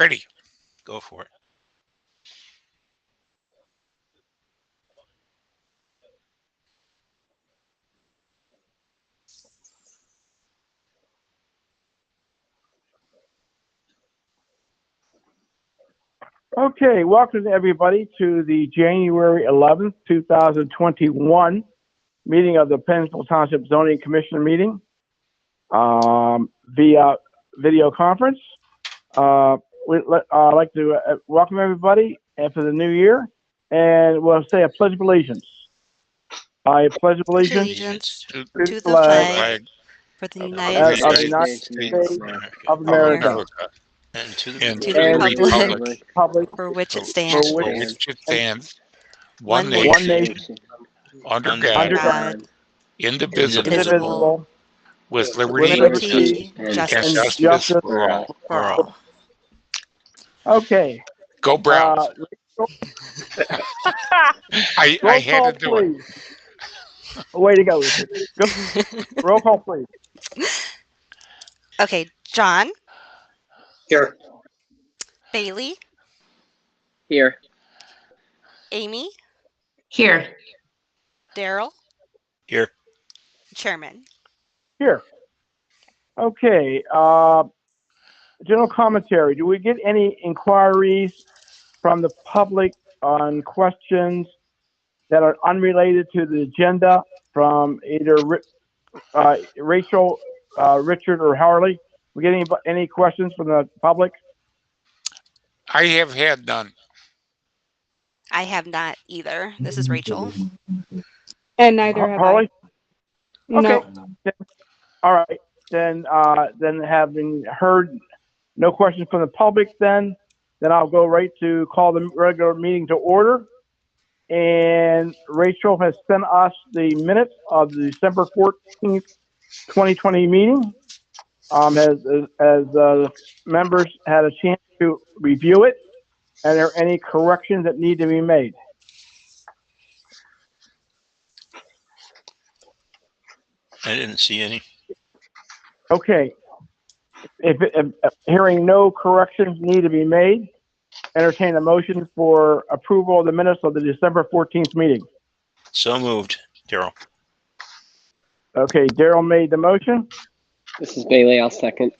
Ready. Go for it. Okay, welcome everybody to the January 11th, 2021 meeting of the Pennsville Township Zoning Commission meeting via video conference. I'd like to welcome everybody for the new year, and we'll say a pledge of allegiance. I pledge allegiance To to the the flag flag for the of United the States United States of of America, America and to and to to the the republic republic public for which it for stands, for which it stands, one one one nation, nation under under God, under God, indivisible, indivisible, with with liberty liberty, and justice and justice justice for all. for all. Okay. Go Browns. I Roll had call, to do it. please. Way to go, Richard. Go. Roll call, please. Okay, John, Here. Bailey, Here. Amy, Here. Daryl, Here. Chairman. Here. Okay. General commentary. Do we get any inquiries from the public on questions that are unrelated to the agenda from either Rachel, Richard, or Harley? We get any questions from the public? I have had none. I have not either. This is Rachel. And neither have Harley? I. Okay. No. All right. Then having heard no questions from the public, then I'll go right to call the regular meeting to order. And Rachel has sent us the minutes of the December 14th, 2020 meeting. As members had a chance to review it, and are there any corrections that need to be made? I didn't see any. Okay. If hearing no corrections need to be made, entertain a motion for approval of the minutes of the December 14th meeting. So moved, Daryl. Okay, Daryl made the motion. This is Bailey. I'll second.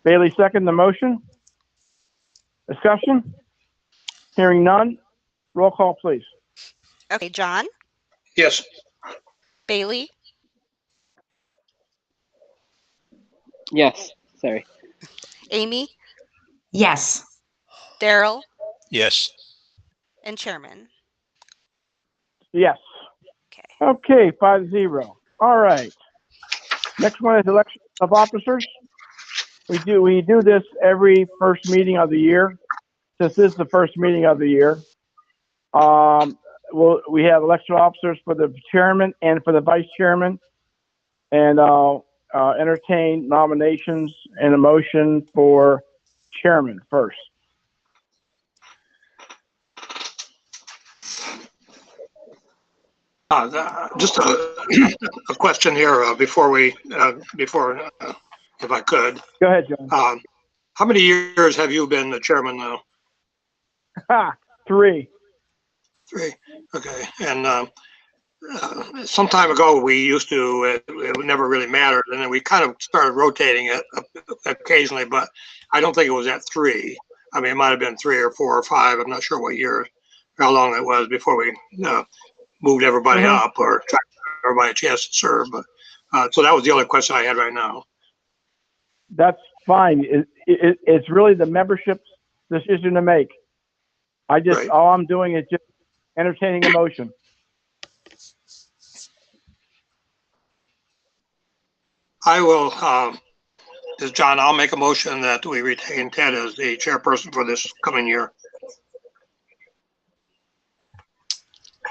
Bailey seconded the motion. Discussion? Hearing none. Roll call, please. Okay, John, Yes. Bailey, Yes. Sorry. Amy, Yes. Daryl, Yes. and Chairman. Yes. Okay. Okay, 5-0. All right. Next one is election of officers. We do this every first meeting of the year. Since this is the first meeting of the year, we have election of officers for the chairman and for the vice chairman, and I'll entertain nominations and a motion for chairman first. Just a question here before if I could. Go ahead, John. How many years have you been the chairman now? 3. 3. Okay. And some time ago, we used to, it never really mattered. And then we kind of started rotating it occasionally, but I don't think it was at 3. I mean, it might have been 3 or 4 or 5. I'm not sure what year, how long it was before we moved everybody up or tried to give everybody a chance to serve. But so that was the only question I had right now. That's fine. It's really the membership's decision to make. Right. All I'm doing is just entertaining a motion. I will, John, I'll make a motion that we retain Ted as the chairperson for this coming year.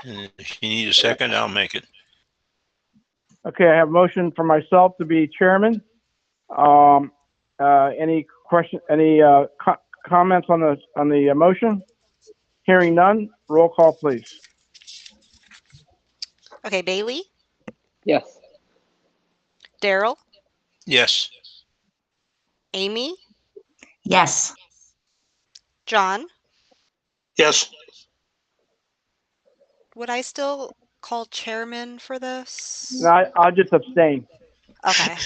And if you need a second, I'll make it. Okay, I have a motion for myself to be chairman. Any question? Any comments on the motion? Hearing none. Roll call, please. Okay, Bailey, Yes. Daryl, Yes. Amy, Yes. John, Yes. would I still call chairman for this? No, I'll just abstain. Okay.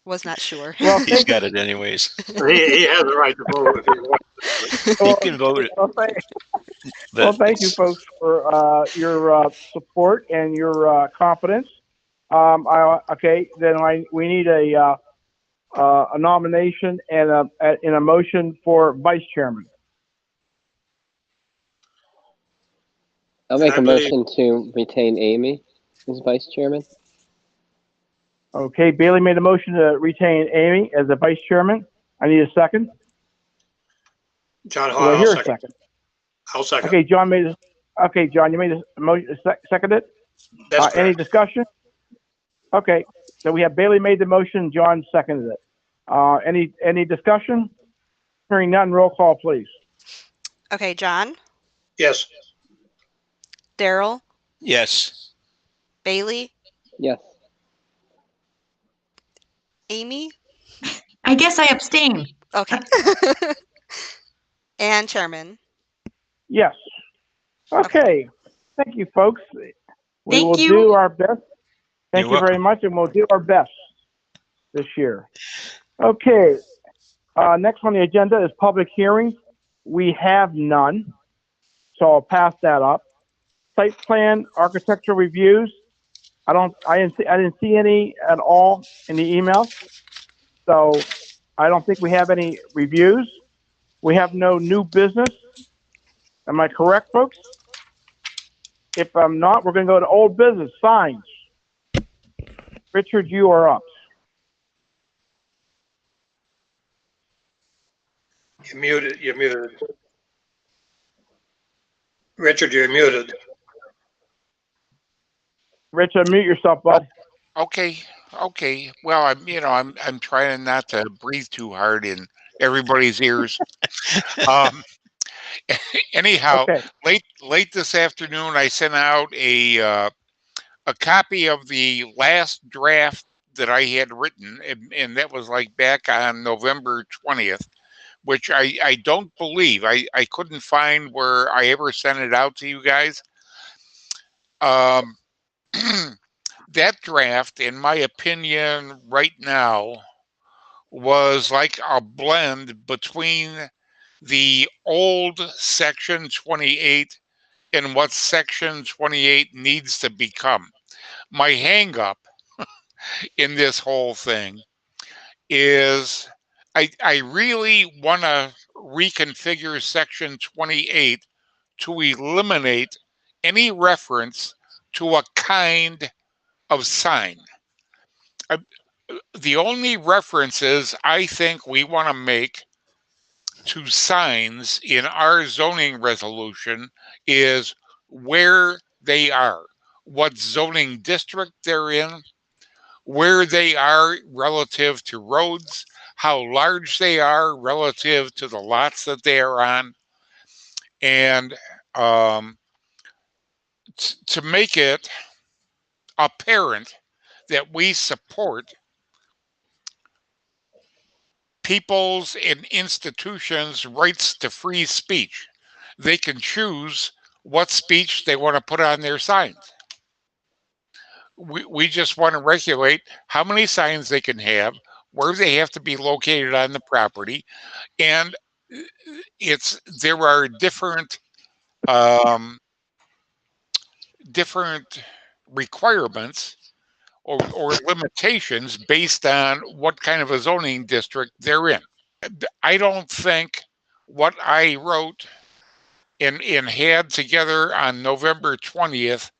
Was not sure. Well, He's thank you. got it anyways. He has the right to vote if he wants. He Well, can vote it, well, well, but thank you, folks, for your support and your confidence. Okay, then we need a nomination and a motion for vice chairman. I'll make I a believe- motion to retain Amy as vice chairman. Okay, Bailey made a motion to retain Amy as the vice chairman. I need a second. John Do Hall, I I'll hear a second. second? I'll second. Okay, John made a, okay, John, you made a motion, seconded? That's Any correct. discussion? Okay, so we have Bailey made the motion, John seconded it. Any discussion? Hearing none, roll call, please. Okay, John, Yes. Daryl, yes, Bailey, Yes. Amy. I guess I abstain. Okay. And chairman. Yes. Okay, thank you, folks. We Thank will you. do our best. Thank You're you very much, and we'll do our best this year. Okay, next on the agenda is public hearings. We have none, so I'll pass that up. Site plan, architectural reviews. I didn't see any at all in the email. So I don't think we have any reviews. We have no new business. Am I correct, folks? If I'm not, we're going to go to old business, signs. Richard, you are up. You're muted. You're muted. Richard, you're muted. Richard, mute yourself, bud. Okay, okay. Well, I'm trying not to breathe too hard in everybody's ears. Um, anyhow, Okay. late this afternoon, I sent out a copy of the last draft that I had written, and that was like back on November 20th, which I don't believe I couldn't find where I ever sent it out to you guys. That draft, in my opinion, right now, was like a blend between the old Section 28 and what Section 28 needs to become. My hang up in this whole thing is I really want to reconfigure Section 28 to eliminate any reference to a kind of sign. The only references I think we want to make to signs in our zoning resolution is where they are, what zoning district they're in, where they are relative to roads, how large they are relative to the lots that they are on, and to make it apparent that we support people's and institutions' rights to free speech. They can choose what speech they want to put on their signs. We just want to regulate how many signs they can have, where they have to be located on the property, and there are different requirements or limitations based on what kind of a zoning district they're in. I don't think what I wrote and had together on November 20th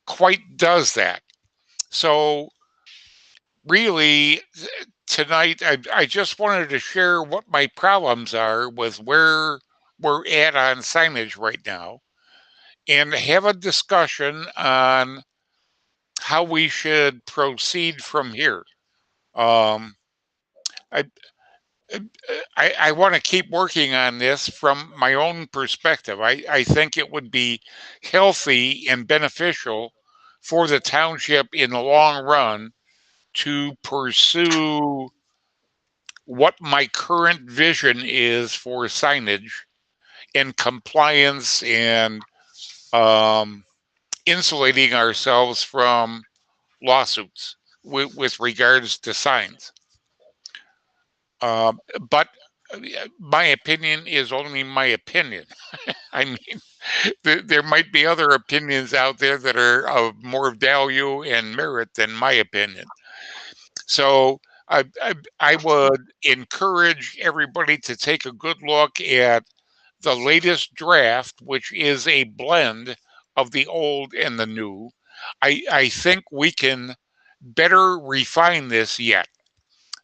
quite does that. So really tonight I just wanted to share what my problems are with where we're at on signage right now and have a discussion on how we should proceed from here. Um, I, I want to keep working on this from my own perspective. I think it would be healthy and beneficial for the township in the long run to pursue what my current vision is for signage and compliance and insulating ourselves from lawsuits with regards to signs. But my opinion is only my opinion. I mean, there might be other opinions out there that are of more value and merit than my opinion. So I would encourage everybody to take a good look at the latest draft, which is a blend of the old and the new. I think we can better refine this yet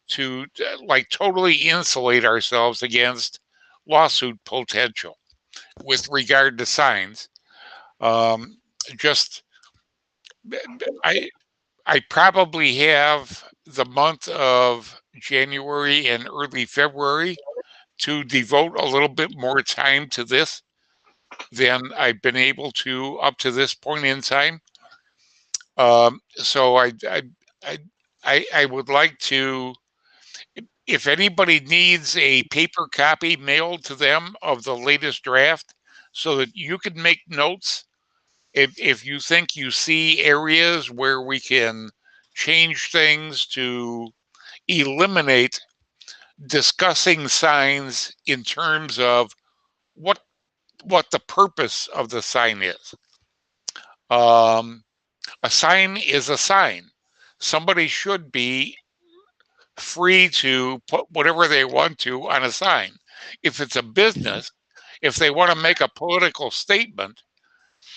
to like totally insulate ourselves against lawsuit potential with regard to signs. Um, just I I probably have the month of January and early February to devote a little bit more time to this than I've been able to up to this point in time. So I I would like to, if anybody needs a paper copy mailed to them of the latest draft so that you can make notes if you think you see areas where we can change things to eliminate discussing signs in terms of what what the purpose of the sign is. Um, a sign is a sign. Somebody should be free to put whatever they want to on a sign. If it's a business, if they want to make a political statement,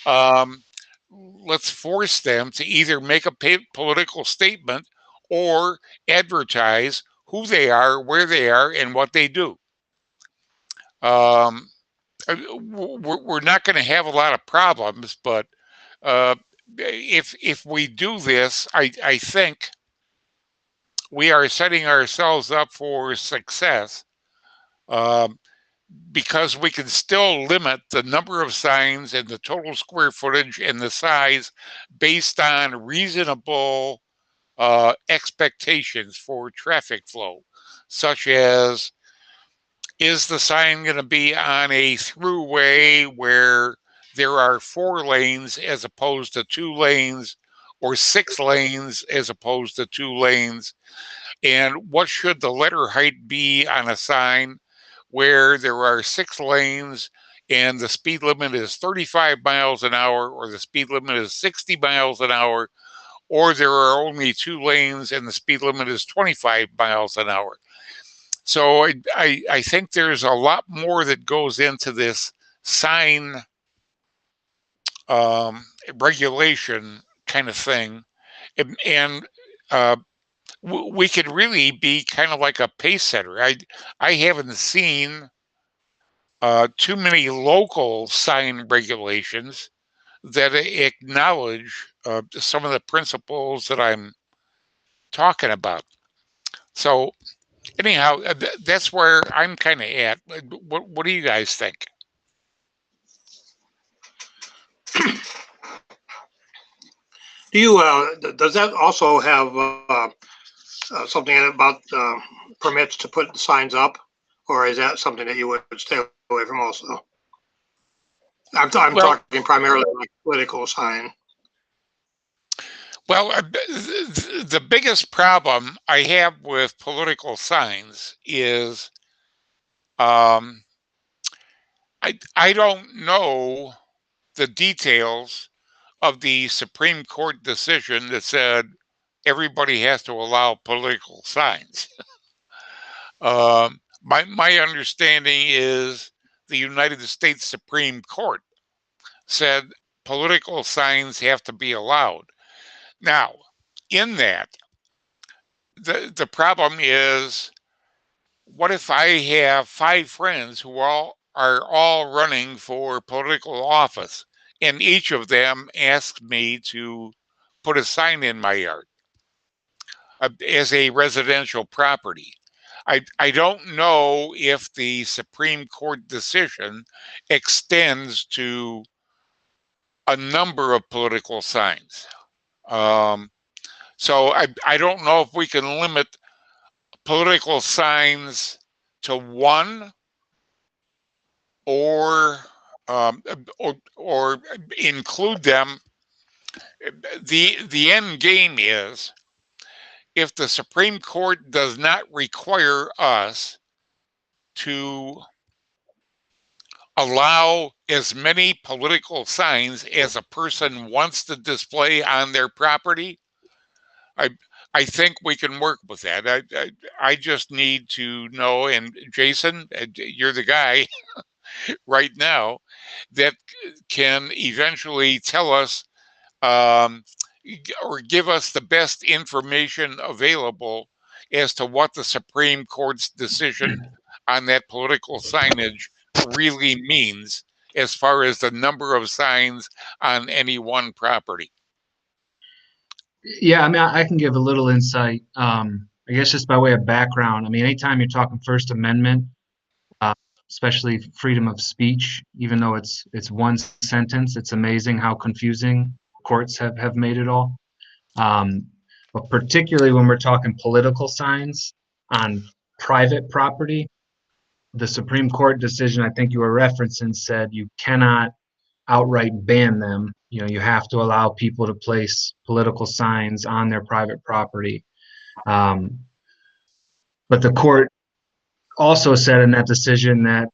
um, let's force them to either make a political statement or advertise who they are, where they are, and what they do. Um, we're not going to have a lot of problems, but uh, if we do this, I think we are setting ourselves up for success, um, because we can still limit the number of signs and the total square footage and the size based on reasonable expectations for traffic flow, such as, is the sign going to be on a throughway where there are 4 lanes as opposed to 2 lanes, or 6 lanes as opposed to 2 lanes? And what should the letter height be on a sign where there are 6 lanes and the speed limit is 35 miles an hour, or the speed limit is 60 miles an hour, or there are only 2 lanes and the speed limit is 25 miles an hour? So I think there's a lot more that goes into this sign um, regulation kind of thing, and uh, we could really be kind of like a pace setter. I haven't seen too many local sign regulations that acknowledge some of the principles that I'm talking about. So anyhow, that's where I'm kind of at. What do you guys think? Do you, does that also have something about permits to put signs up? Or is that something that you would stay away from also? I'm Well, talking primarily like political sign. well, the biggest problem I have with political signs is um, I don't know the details of the Supreme Court decision that said everybody has to allow political signs. My understanding is the United States Supreme Court said political signs have to be allowed. Now, in that, the problem is, what if I have 5 friends who are all running for political office, and each of them asks me to put a sign in my yard as a residential property? I don't know if the Supreme Court decision extends to a number of political signs. Um, so I don't know if we can limit political signs to one, or or include them. The end game is, if the Supreme Court does not require us to allow as many political signs as a person wants to display on their property, I I think we can work with that. I just need to know, and Jason, you're the guy right now that can eventually tell us, um, or give us the best information available as to what the Supreme Court's decision on that political signage really means, as far as the number of signs on any one property. Yeah, I mean, I can give a little insight. I guess just by way of background. I mean, anytime you're talking First Amendment, uh, especially freedom of speech, even though it's one sentence, it's amazing how confusing courts have made it all. Um, but particularly when we're talking political signs on private property, the Supreme Court decision I think you were referencing said you cannot outright ban them. You know, you have to allow people to place political signs on their private property. Um, but the court also said in that decision that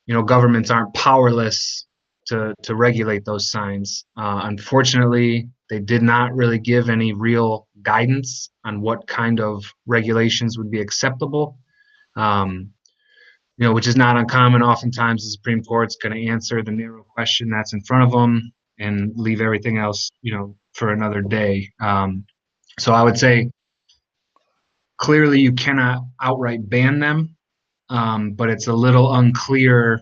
you know, governments aren't powerless to regulate those signs. Unfortunately, they did not really give any real guidance on what kind of regulations would be acceptable. Um, you know, which is not uncommon. Oftentimes, the Supreme Court's going to answer the narrow question that's in front of them and leave everything else, you know, for another day. So I would say clearly you cannot outright ban them, but it's a little unclear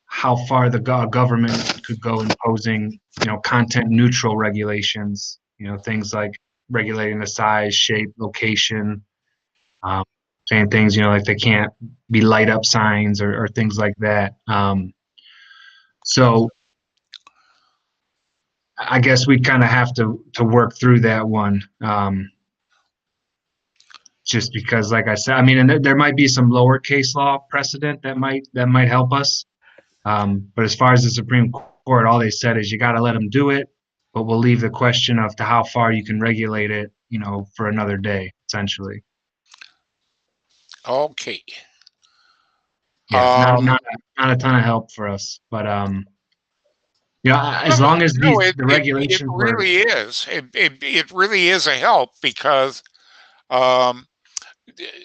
how far the government could go imposing, you know, content neutral regulations, you know, things like regulating the size, shape, location, um, saying things, you know, like they can't be light up signs or things like that. So I guess we kind of have to work through that one. Just because, like I said, I mean, and there might be some lower case law precedent that might help us. But as far as the Supreme Court, all they said is you got to let them do it, but we'll leave the question of to how far you can regulate it, you know, for another day, essentially. Okay. Yeah, Um, not a ton of help for us, but you know, no, as long as no, the it regulations were, really is. It really is a help, because um,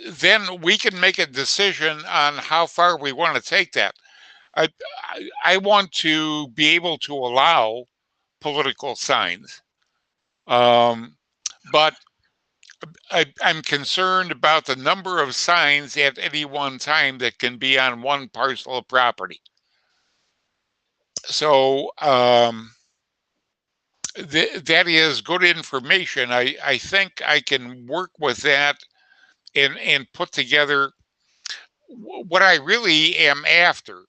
then we can make a decision on how far we want to take that. I, I want to be able to allow political signs, um, but I'm concerned about the number of signs at any one time that can be on one parcel of property. So that is good information. I think I can work with that and put together what I really am after,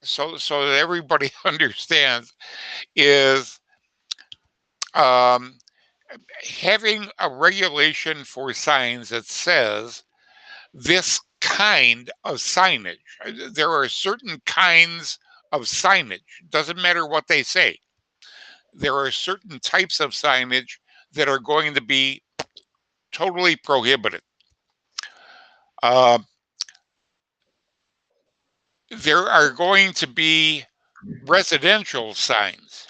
so that everybody understands, is um, having a regulation for signs that says this kind of signage. There are certain kinds of signage. Doesn't matter what they say. There are certain types of signage that are going to be totally prohibited. Uh, there are going to be residential signs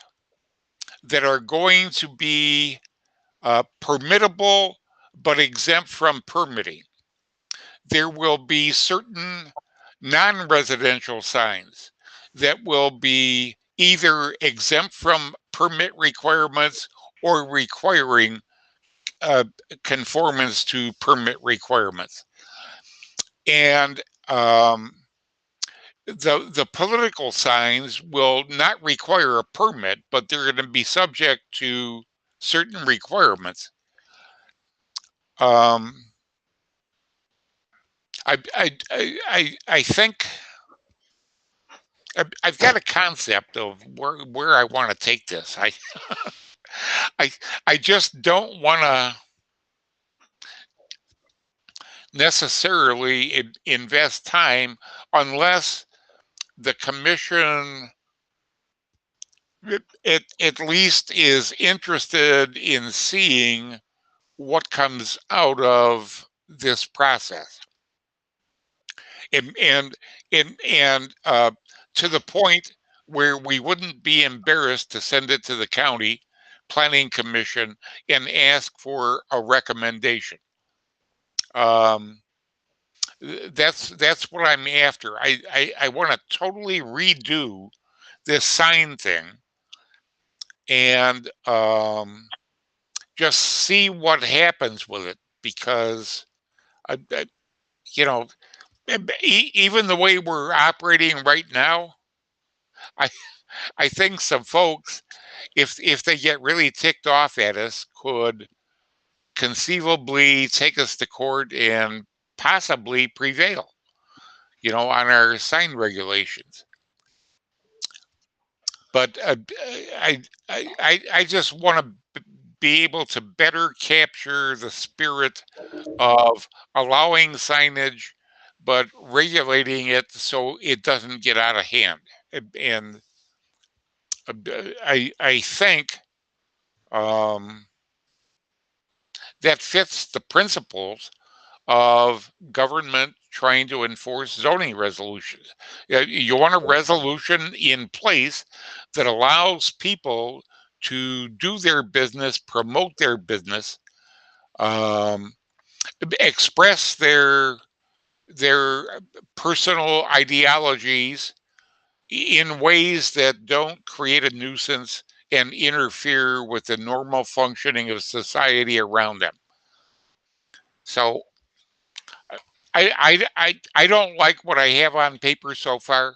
that are going to be permittable but exempt from permitting. There will be certain non-residential signs that will be either exempt from permit requirements or requiring uh, conformance to permit requirements. And the political signs will not require a permit, but they're going to be subject to certain requirements. Um, I think I've got a concept of where I want to take this. I I just don't want to necessarily invest time unless the commission at least is interested in seeing what comes out of this process. And to the point where we wouldn't be embarrassed to send it to the county planning commission and ask for a recommendation. That's what I'm after. I want to totally redo this sign thing and just see what happens with it, because you know, even the way we're operating right now, I I think some folks, if they get really ticked off at us, could conceivably take us to court and possibly prevail, on our sign regulations. But I just want to be able to better capture the spirit of allowing signage, but regulating it so it doesn't get out of hand. And I think that fits the principles of government trying to enforce zoning resolutions. You want a resolution in place that allows people to do their business, promote their business, um, express their personal ideologies in ways that don't create a nuisance and interfere with the normal functioning of society around them. So I don't like what I have on paper so far,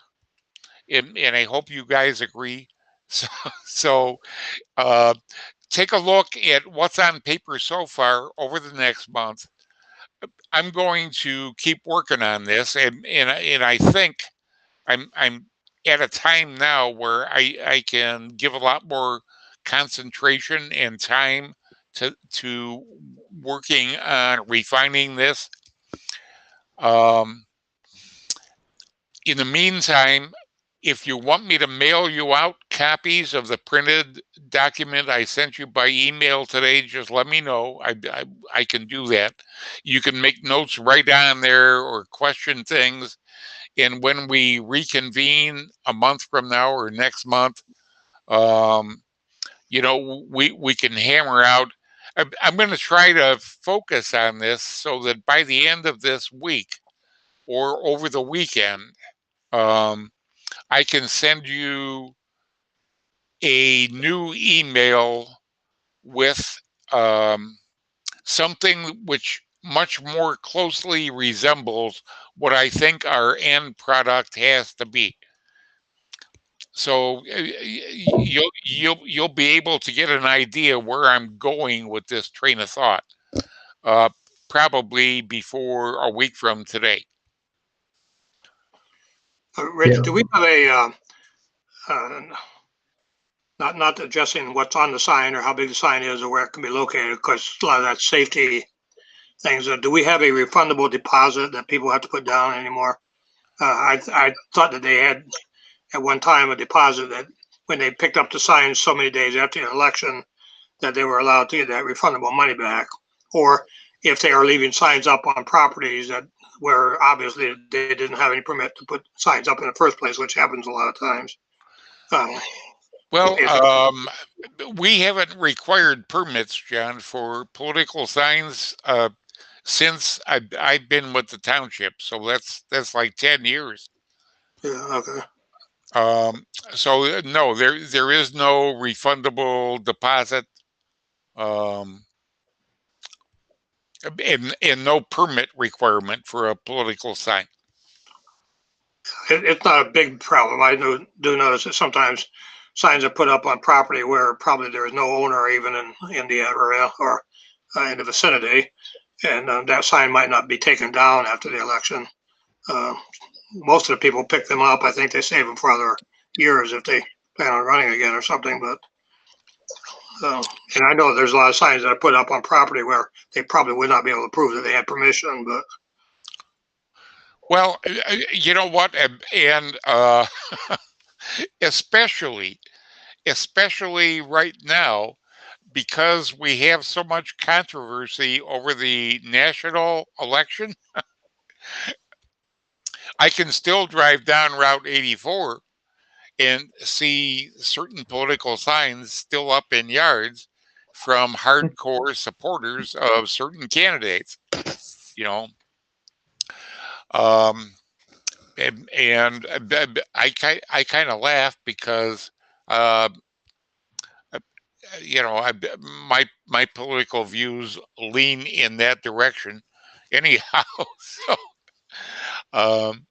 and I hope you guys agree. So so uh, take a look at what's on paper so far over the next month. I'm going to keep working on this, and I think I'm at a time now where I can give a lot more concentration and time to working on refining this. Um, in the meantime, if you want me to mail you out copies of the printed document I sent you by email today, just let me know. I can do that. You can make notes right on there or question things. And when we reconvene a month from now or next month, um, we can hammer out. I'm going to try to focus on this so that by the end of this week or over the weekend, um, I can send you a new email with something which much more closely resembles what I think our end product has to be. So you'll be able to get an idea where I'm going with this train of thought, uh, probably before a week from today. Rich, do we have not addressing what's on the sign or how big the sign is or where it can be located, because a lot of that safety things. Do we have a refundable deposit that people have to put down anymore? I thought that they had at one time a deposit that when they picked up the signs so many days after the election that they were allowed to get that refundable money back, or if they are leaving signs up on properties that where obviously they didn't have any permit to put signs up in the first place, which happens a lot of times. Well, we haven't required permits, John, for political signs since I've been with the township. So that's like 10 years. Yeah, okay. So no, there is no refundable deposit, um, and no permit requirement for a political sign. It's not a big problem. I do notice that sometimes signs are put up on property where probably there is no owner even in the area or in the vicinity, and that sign might not be taken down after the election. Most of the people pick them up. I think they save them for other years if they plan on running again or something. But and I know there's a lot of signs that are put up on property where they probably would not be able to prove that they had permission. But Well, you know what, and especially especially right now because we have so much controversy over the national election. I can still drive down Route 84 and see certain political signs still up in yards from hardcore supporters of certain candidates. You know, um, and I kind of laugh because uh, uh, my political views lean in that direction anyhow. So um,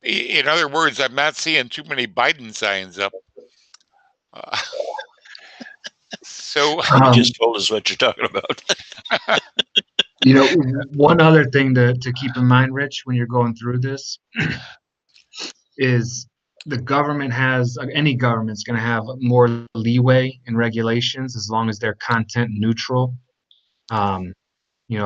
in other words, I'm not seeing too many Biden signs up. Uh, so You Um, just told us what you're talking about. you know, one other thing to keep in mind, Rich, when you're going through this is the government has any government's going to have more leeway in regulations as long as they're content neutral. Um,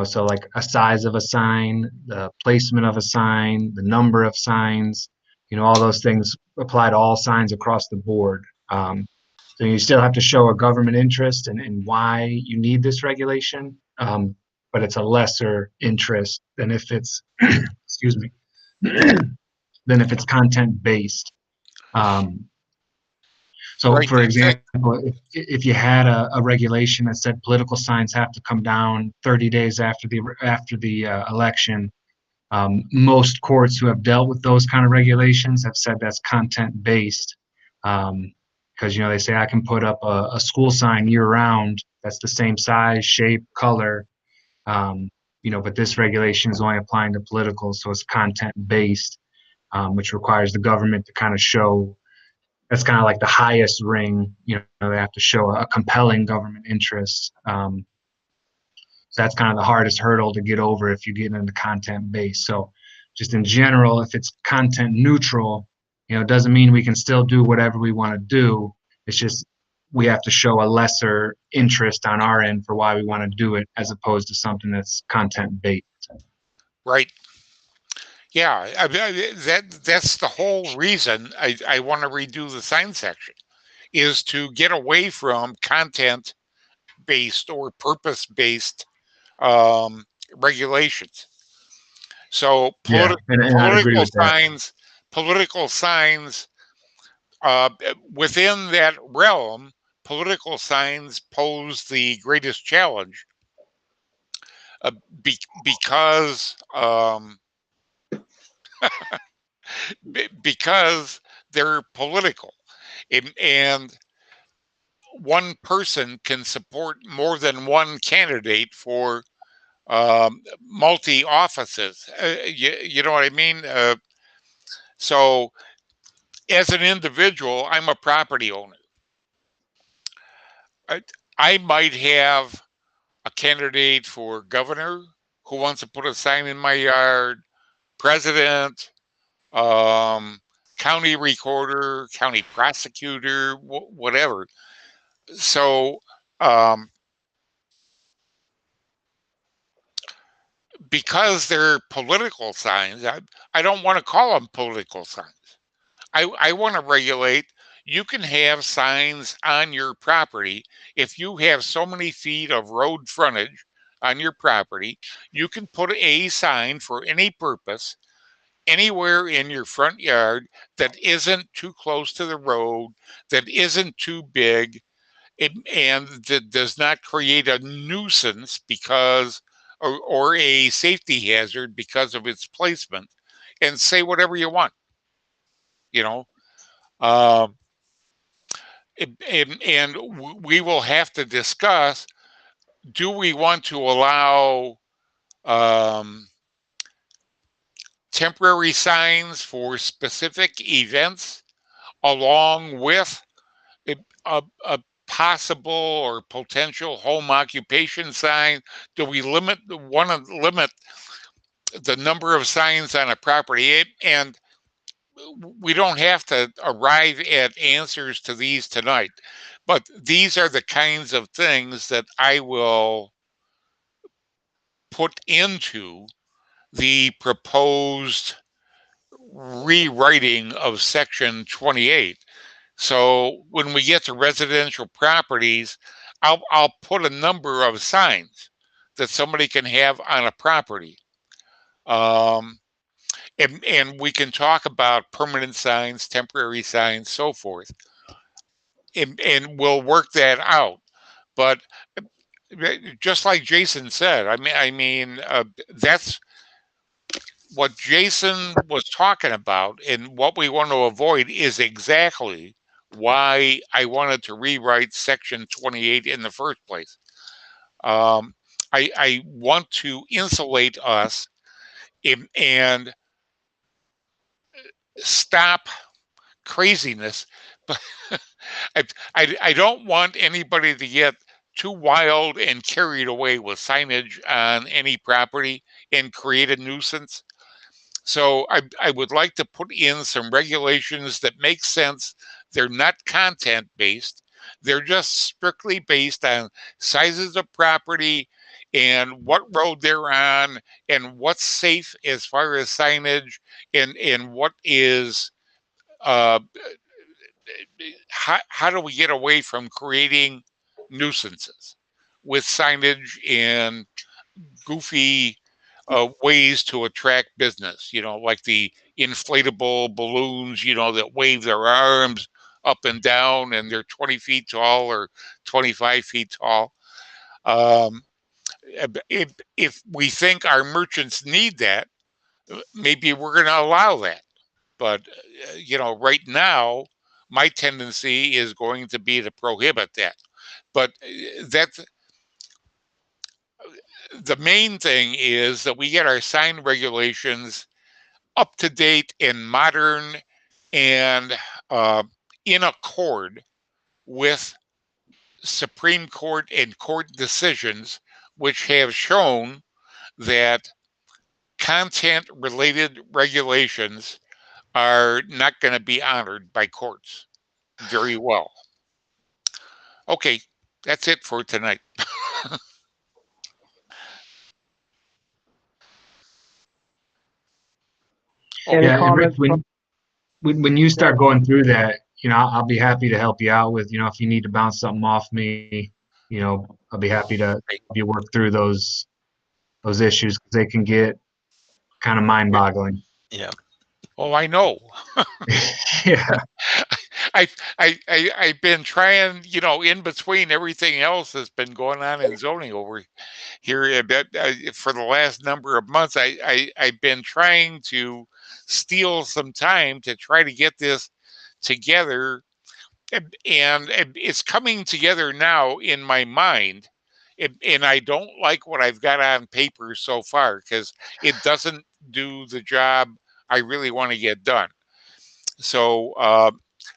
so like a size of a sign, the placement of a sign, the number of signs, all those things apply to all signs across the board. So you still have to show a government interest and why you need this regulation, but it's a lesser interest than if it's, excuse me, than if it's content based. Um, so, right, for example, if you had a regulation that said political signs have to come down 30 days after the election, most courts who have dealt with those kind of regulations have said that's content based, because they say I can put up a school sign year round that's the same size, shape, color, but this regulation is only applying to political, so it's content based, which requires the government to kind of show that's kind of like the highest ring. They have to show a compelling government interest. So that's kind of the hardest hurdle to get over if you get into content based. So just in general, if it's content neutral, it doesn't mean we can still do whatever we want to do. It's just we have to show a lesser interest on our end for why we want to do it as opposed to something that's content based. right. Yeah, that's the whole reason I want to redo the sign section is to get away from content based or purpose based um, regulations. So Yeah, and I'd agree political with that. signs uh, within that realm, political signs pose the greatest challenge uh, because because they're political, and one person can support more than one candidate for multi offices. You know what I mean? So, as an individual, I'm a property owner. I, I might have a candidate for governor who wants to put a sign in my yard, president, um, county recorder, county prosecutor, whatever. So, um, because they're political signs, I don't want to call them political signs. I want to regulate. You can have signs on your property. If you have so many feet of road frontage on your property, you can put a sign for any purpose anywhere in your front yard that isn't too close to the road, that isn't too big, and that does not create a nuisance because or a safety hazard because of its placement, and say whatever you want, you know. Um, and we will have to discuss, do we want to allow um, temporary signs for specific events along with a possible or potential home occupation sign? Do we want to limit the number of signs on a property? And we don't have to arrive at answers to these tonight, but these are the kinds of things that I will put into the proposed rewriting of section 28. So when we get to residential properties, I'll put a number of signs that somebody can have on a property. And we can talk about permanent signs, temporary signs, so forth. And we'll work that out. But just like Jason said, that's what Jason was talking about, and what we want to avoid is exactly why I wanted to rewrite section 28 in the first place. I want to insulate us and stop craziness, but I don't want anybody to get too wild and carried away with signage on any property and create a nuisance. So I would like to put in some regulations that make sense. They're not content based. They're just strictly based on sizes of property and what road they're on and what's safe as far as signage and what is uh, how do we get away from creating nuisances with signage and goofy ways to attract business, like the inflatable balloons, that wave their arms up and down and they're 20 feet tall or 25 feet tall. Um, if we think our merchants need that, maybe we're going to allow that. But, right now, my tendency is going to be to prohibit that. But that's the main thing, is that we get our sign regulations up to date and modern and in accord with Supreme Court and court decisions, which have shown that content related regulations are not going to be honored by courts very well. Okay, that's it for tonight. Any Yeah, and Rick, comments from? when you start going through that, I'll be happy to help you out with, if you need to bounce something off me, I'll be happy to help you work through those issues, because they can get kind of mind-boggling. Yeah. Oh, I know. Yeah. I've been trying, in between everything else that's been going on in zoning over here, for the last number of months. I've been trying to steal some time to try to get this together, and it's coming together now in my mind. And I don't like what I've got on paper so far, because it doesn't do the job I really want to get done. So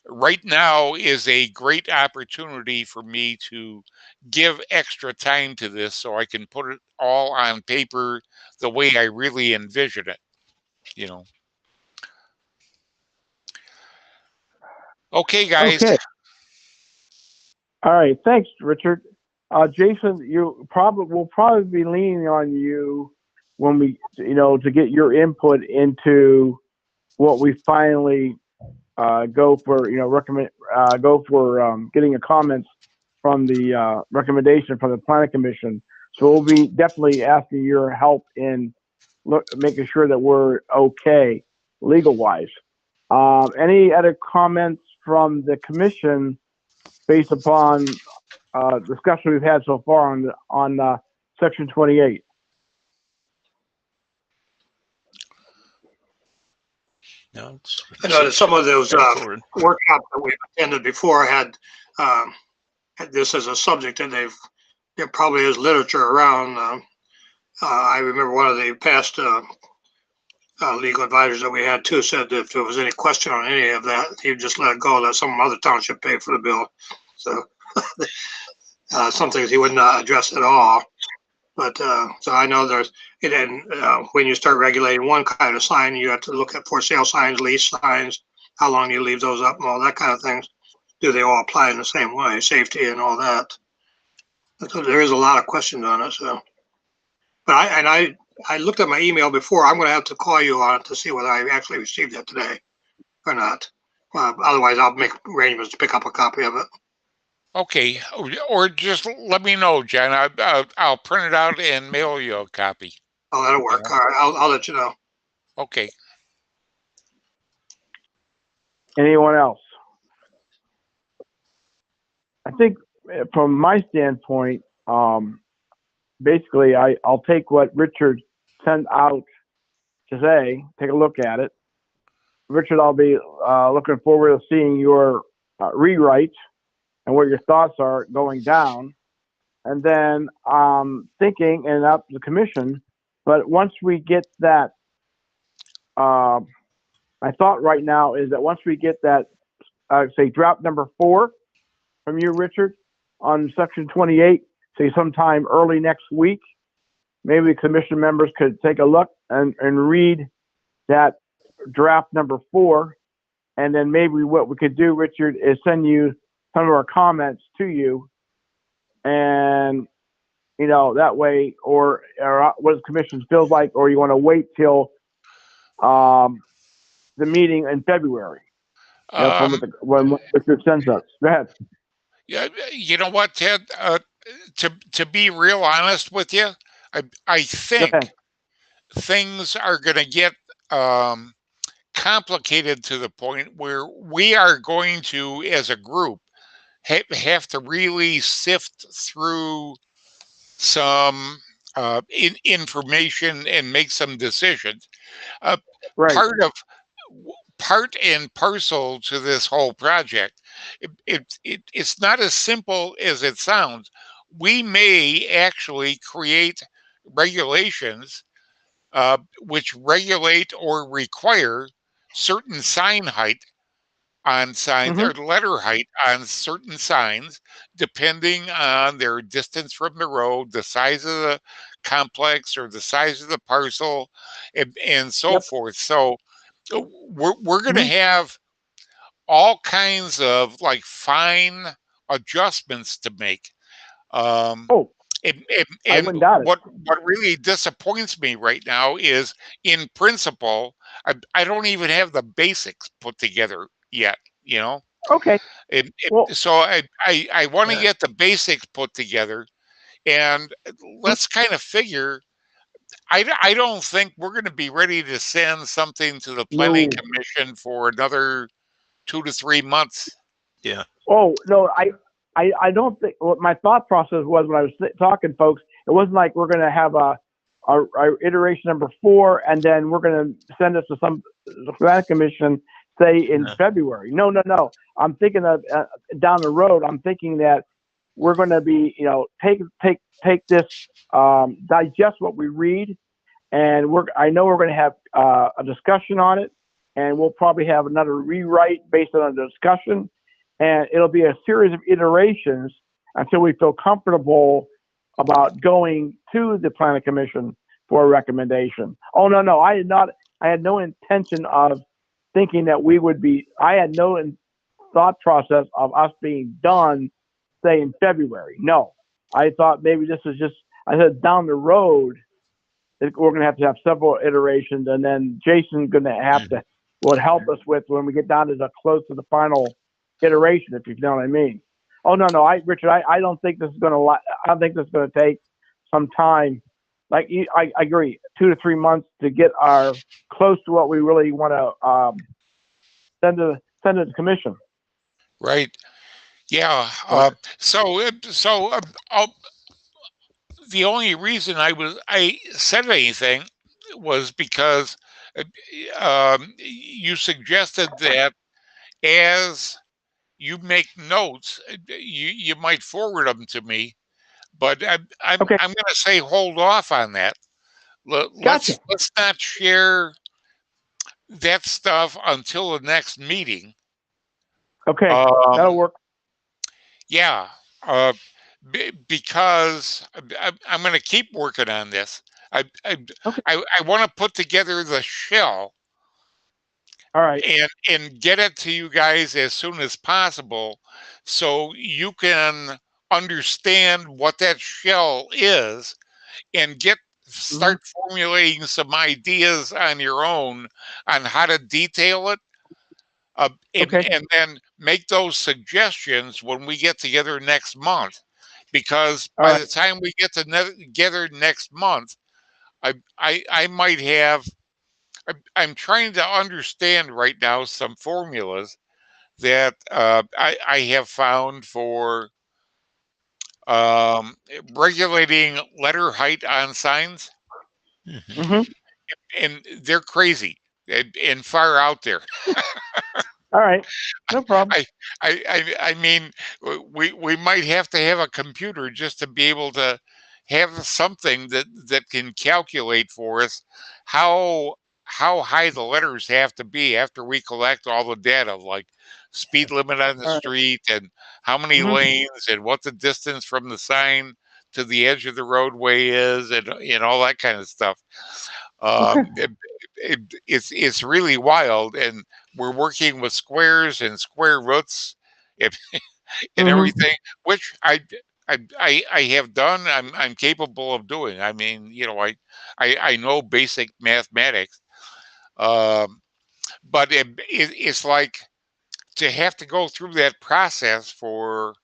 right now is a great opportunity for me to give extra time to this, so I can put it all on paper the way I really envision it, you know. Okay, guys. Okay. All right. Thanks, Richard. Jason, we'll probably be leaning on you when we, to get your input into what we finally go for, getting a comments from the recommendation from the planning commission. So we'll be definitely asking your help in making sure that we're okay legal wise. Any other comments from the commission based upon discussion we've had so far on section 28? No, I know that some of those workshops that we've attended before had this as a subject, and there probably is literature around. I remember one of the past legal advisors that we had too said that if there was any question on any of that, he'd just let it go, let some other township pay for the bill. So some things he would not address at all. But so I know there's, and when you start regulating one kind of sign, you have to look at for sale signs, lease signs, how long you leave those up, and all that kind of things. Do they all apply in the same way, safety and all that? So there is a lot of questions on it. So, but I looked at my email before. I'm going to have to call you on it to see whether I actually received it today or not. Otherwise, I'll make arrangements to pick up a copy of it. Okay, or just let me know, Jen. I'll print it out and mail you a copy. Oh, that'll work. Yeah. All right, I'll let you know. Okay. Anyone else? I think from my standpoint, basically, I'll take what Richard sent out today, take a look at it. Richard, I'll be looking forward to seeing your rewrite and what your thoughts are going down. And then thinking, and up to the commission, but once we get that, my thought right now is that once we get that, say, draft number 4 from you, Richard, on section 28, say sometime early next week, maybe commission members could take a look and read that draft number 4. And then maybe what we could do, Richard, is send you some of our comments to you. And, that way, or what the commission feels like, or you want to wait till the meeting in February. From when Richard sends us. Go ahead. Yeah, you know what, Ted? To be real honest with you, I think things are going to get complicated to the point where we are going to, as a group, have to really sift through some information and make some decisions. Right. Part and parcel to this whole project, it's not as simple as it sounds. We may actually create regulations which regulate or require certain sign height on signs or letter height on certain signs, depending on their distance from the road, the size of the complex or the size of the parcel, and so forth. So we're going to have all kinds of like fine adjustments to make. And what really disappoints me right now is, in principle, I don't even have the basics put together yet. Okay. So I want to get the basics put together, and let's kind of figure. I don't think we're going to be ready to send something to the planning commission for another 2 to 3 months. Yeah. Oh no, I don't think. What my thought process was when I was talking, folks, it wasn't like we're going to have a iteration number 4 and then we're going to send us to some planning commission, say in February. No. I'm thinking of down the road. I'm thinking that we're going to be, take this, digest what we read, and I know we're going to have a discussion on it, and we'll probably have another rewrite based on the discussion, and it'll be a series of iterations until we feel comfortable about going to the planning commission for a recommendation. Oh no, I had no intention of thinking that we would be. I had no thought process of us being done, say in February. No, I thought maybe this is just. I said down the road, we're going to have several iterations, and then Jason's going to have to would help us with when we get down to the close to the final iteration, if you know what I mean. Oh no, Richard, I don't think this is going to. I don't think this is going to take some time. Like I agree, 2 to 3 months to get our close to what we really want to send to the commission. Right. Yeah. The only reason I said anything was because you suggested that as you make notes, you might forward them to me, but I'm going to say hold off on that. Let's not share that stuff until the next meeting. Okay, that'll work. Yeah, because I'm going to keep working on this. I want to put together the shell. All right. And get it to you guys as soon as possible, so you can understand what that shell is and get start formulating some ideas on your own on how to detail it. Okay. And then make those suggestions when we get together next month, because All by right. the time we get together next month, I might have. I'm trying to understand right now some formulas that I have found for um, regulating letter height on signs, Mhm. Mm-hmm. and they're crazy and far out there. All right. No problem. I, I mean, we might have to have a computer just to be able to have something that can calculate for us how how high the letters have to be after we collect all the data, like speed limit on the All right. street and how many Mhm. lanes and what the distance from the sign to the edge of the roadway is, and all that kind of stuff. Okay. It, it's really wild, and we're working with squares and square roots, if, and Mm-hmm. everything, which I have done. I'm capable of doing. I mean, I know basic mathematics, um, but it's like to have to go through that process for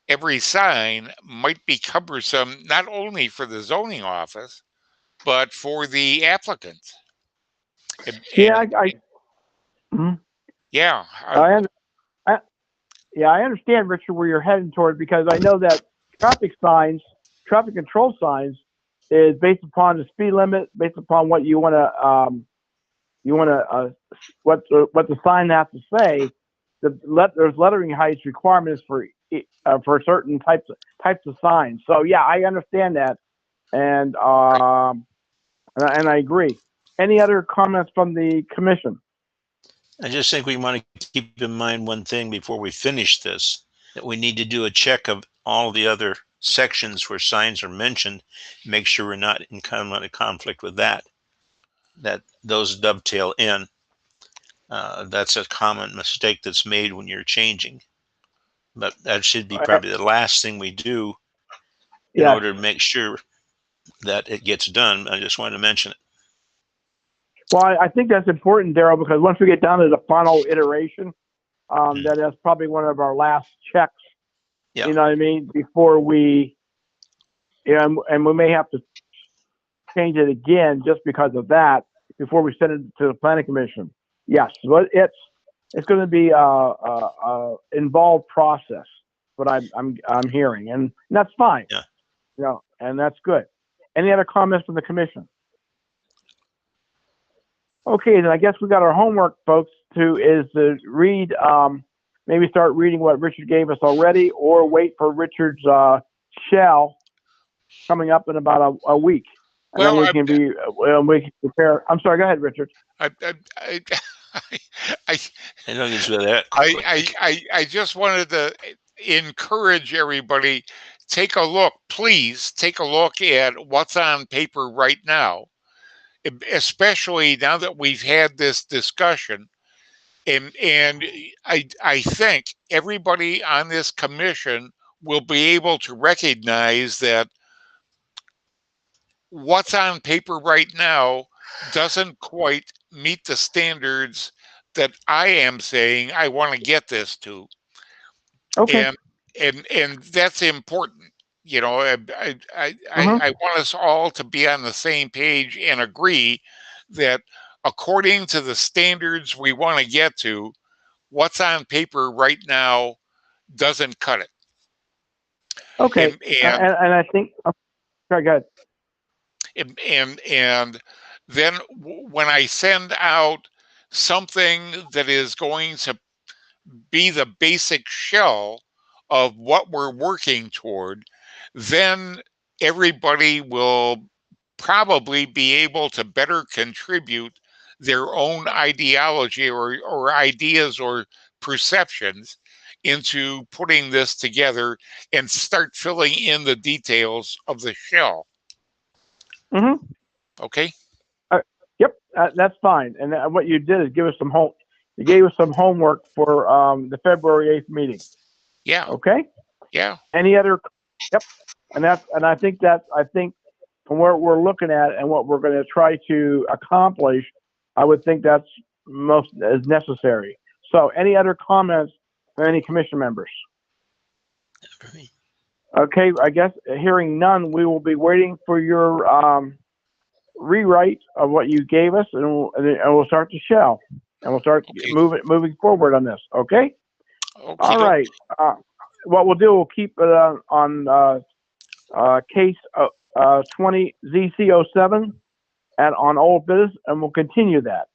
every sign might be cumbersome, not only for the zoning office but for the applicant. Yeah, And mhm. yeah, I, under, I yeah, I understand, Richard, where you're heading toward, because I know that traffic signs, traffic control signs, is based upon the speed limit, based upon what you want to what the sign has to say. There's lettering heights requirements for certain types of signs. So yeah, I understand that, and I agree. Any other comments from the commission? I just think we want to keep in mind one thing before we finish this, that we need to do a check of all the other sections where signs are mentioned, make sure we're not in conflict with that those dovetail in. That's a common mistake that's made when you're changing, but that should be probably the last thing we do in Yes. order to make sure that it gets done. I just wanted to mention it. Well, I think that's important, Daryl, because once we get down to the final iteration, that's probably one of our last checks. Yeah. You know what I mean? Before we, and we may have to change it again just because of that before we send it to the planning commission. Yes, but it's going to be a involved process. What I'm hearing, and that's fine. Yeah. And that's good. Any other comments from the commission? Okay, then I guess we got our homework, folks, to read, maybe start reading what Richard gave us already, or wait for Richard's shell coming up in about a week, and then well, we can prepare. I'm sorry. Go ahead, Richard. I, I, I don't think it's really that I, quick. I just wanted to encourage everybody, please take a look at what's on paper right now, especially now that we've had this discussion. And I think everybody on this commission will be able to recognize that what's on paper right now doesn't quite meet the standards that I am saying I want to get this to. Okay. And and that's important. Mhm. I want us all to be on the same page and agree that according to the standards we want to get to, what's on paper right now doesn't cut it. Okay. And And I think. Okay, go ahead. and then when I send out something that is going to be the basic shell of what we're working toward, then everybody will probably be able to better contribute their own ideology or ideas or perceptions into putting this together and start filling in the details of the shell. Mhm. Okay? Yep. That's fine. And what you did is give us some home. You gave us some homework for the February 8th meeting. Yeah. Okay. Yeah. Any other? Yep. And I think from what we're looking at and what we're going to try to accomplish, I would think that's most is necessary. So, any other comments from any commission members? Okay, I guess hearing none, we will be waiting for your rewrite of what you gave us, and we'll start the shell, and we'll start Okay. moving forward on this. Okay. All Okey-doke. right. What we'll do, we'll keep it on case 20 ZC07 and on old business, and we'll continue that.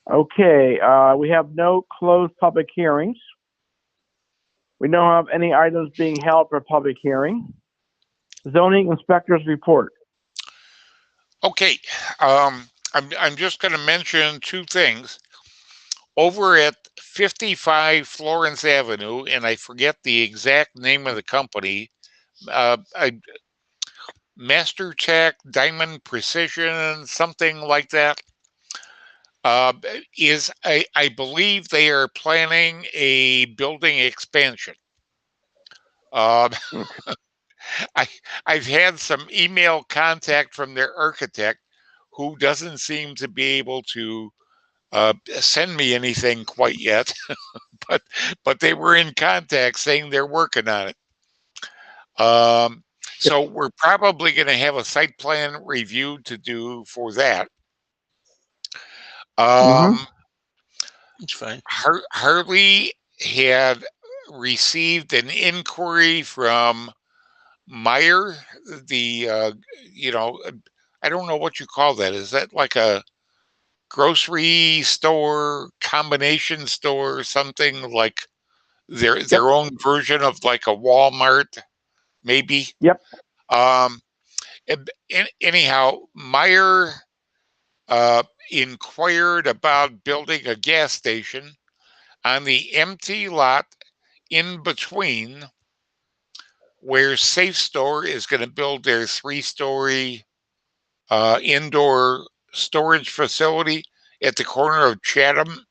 Okay. We have no closed public hearings. We don't have any items being held for public hearing. Zoning inspector's report. Okay, I'm just going to mention two things. Over at 55 Florence Avenue, and I forget the exact name of the company, Master Tech Diamond Precision, something like that. I believe they are planning a building expansion. I've had some email contact from their architect who doesn't seem to be able to send me anything quite yet, but they were in contact saying they're working on it. So we're probably going to have a site plan review to do for that. It's fine. Harley had received an inquiry from Meyer, the I don't know what you call that. Is that like a grocery store, combination store, or something like their own version of like a Walmart, maybe? Yep. Anyhow, Meyer inquired about building a gas station on the empty lot in between where Safe Store is going to build their 3-story indoor storage facility at the corner of Chatham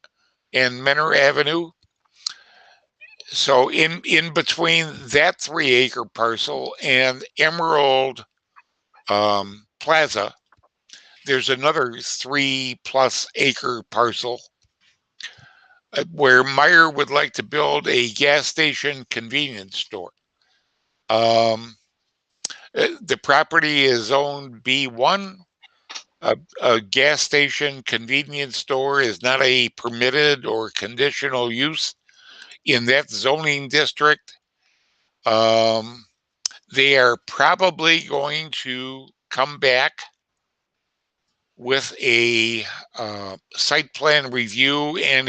and Menor Avenue. So in between that 3-acre parcel and Emerald Plaza, there's another 3+ acre parcel where Meyer would like to build a gas station convenience store. The property is owned B1. A gas station convenience store is not a permitted or conditional use in that zoning district. They are probably going to come back with a site plan review and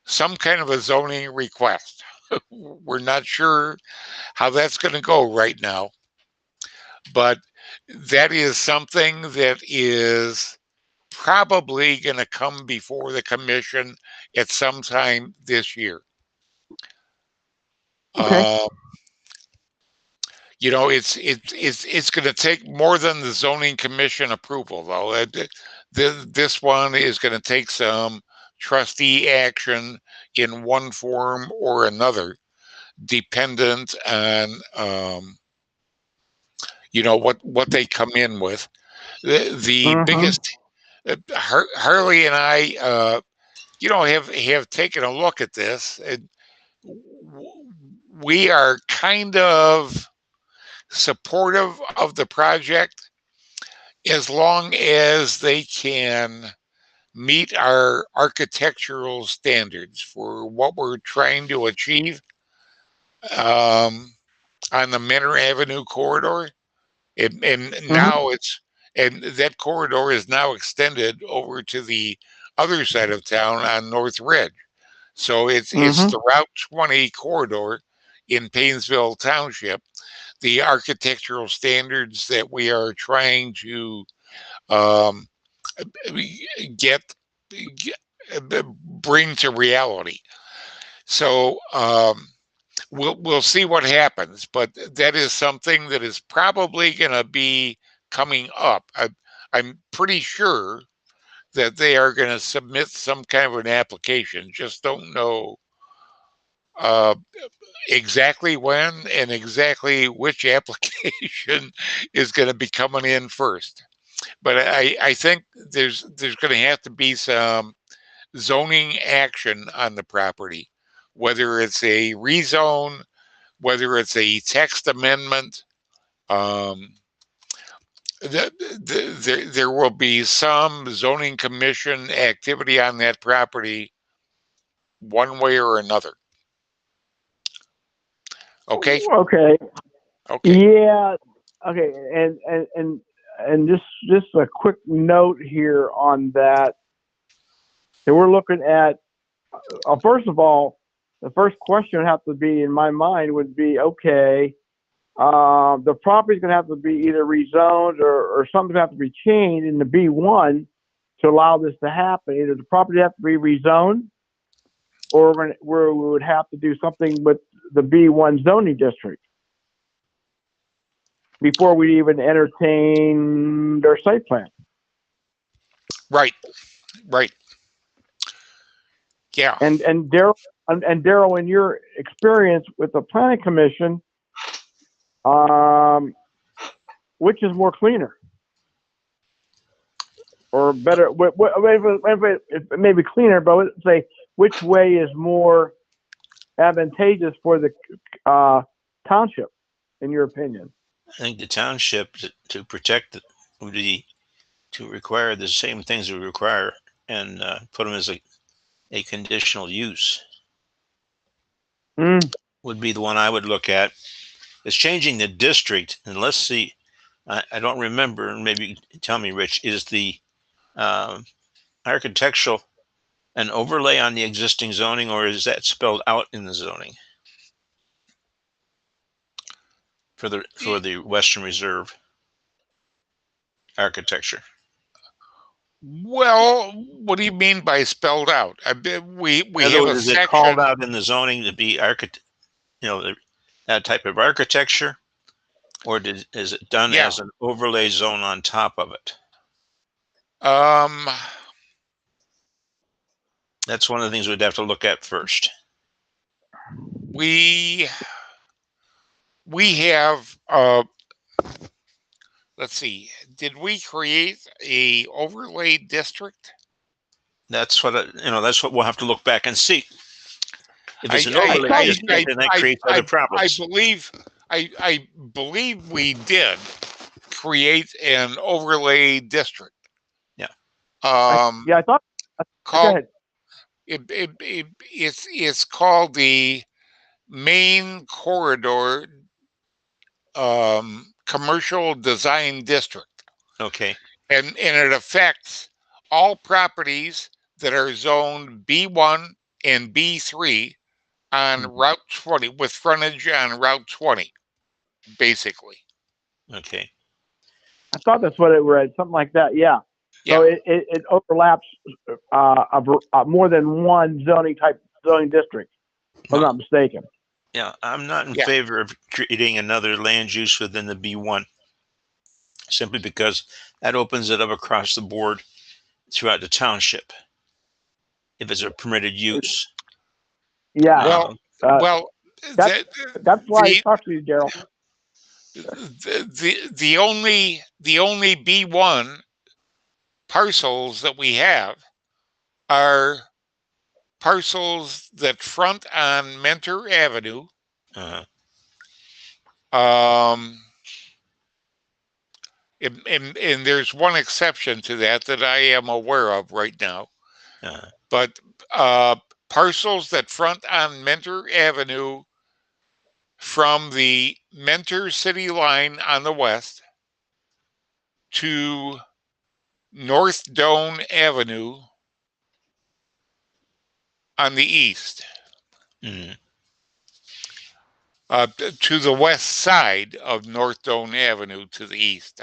some kind of a zoning request. We're not sure how that's going to go right now, but that is something that is probably going to come before the commission at some time this year. Okay. It's going to take more than the zoning commission approval, though. This one is going to take some trustee action in one form or another, dependent on what they come in with. The biggest Harley and I, have taken a look at this. And we are kind of supportive of the project as long as they can meet our architectural standards for what we're trying to achieve on the Menor Avenue corridor. And now and that corridor is now extended over to the other side of town on North Ridge. So it's the Route 20 corridor in Paynesville Township. The architectural standards that we are trying to get bring to reality. So we'll see what happens, but that is something that is probably going to be coming up. I'm pretty sure that they are going to submit some kind of an application. Just don't know Uh, exactly when and exactly which application is going to be coming in first. But I think there's going to have to be some zoning action on the property, whether it's a rezone, whether it's a text amendment. Um, there will be some zoning commission activity on that property one way or another. Okay. Okay. Okay. Yeah. Okay. And just a quick note here on that. So we're looking at first of all, the first question would have to be in my mind would be okay. The property's going to have to be either rezoned or something's going to have to be changed in the B1 to allow this to happen. Either the property have to be rezoned, or we would have to do something with the B1 zoning district before we even entertain their site plan. Right. Right. Yeah. And Daryl, in your experience with the planning commission, which is more cleaner or better? It may be cleaner, but let's say which way is more advantageous for the township, in your opinion? I think the township to protect it would be to require the same things we require and put them as a conditional use would be the one I would look at. Is changing the district, and let's see, I don't remember, and maybe tell me, Rich, is the architectural an overlay on the existing zoning, or is that spelled out in the zoning for the Western Reserve architecture? Well, what do you mean by spelled out? We In other have words, a is it called section. out in the zoning to be that type of architecture, or is it done Yeah. as an overlay zone on top of it? Um, That's one of the things we'd have to look at first. we have let's see. Did we create a overlay district? That's what that's what we'll have to look back and see. If it's an I overlay I district, I then that I creates I, other I problems. believe we did create an overlay district. Yeah. I thought. Go Called ahead. it's called the main corridor commercial design district, Okay. and it affects all properties that are zoned B1 and B3 on Route 20 with frontage on Route 20, basically. Okay. I thought that's what it read, something like that. Yeah. So Yeah. it overlaps more than one zoning district, if I'm not mistaken. Yeah, I'm not in Yeah. favor of creating another land use within the B1, simply because that opens it up across the board throughout the township if it's a permitted use. Yeah. Well, Uh, well, that's the that's why I the talked to you, Daryl. the only B1 parcels that we have are parcels that front on Mentor Avenue. Uh-huh. And there's one exception to that I am aware of right now. Uh-huh. But parcels that front on Mentor Avenue from the Mentor City line on the west to North Doane Avenue on the east, Mm-hmm. to the west side of North Doane Avenue to the east.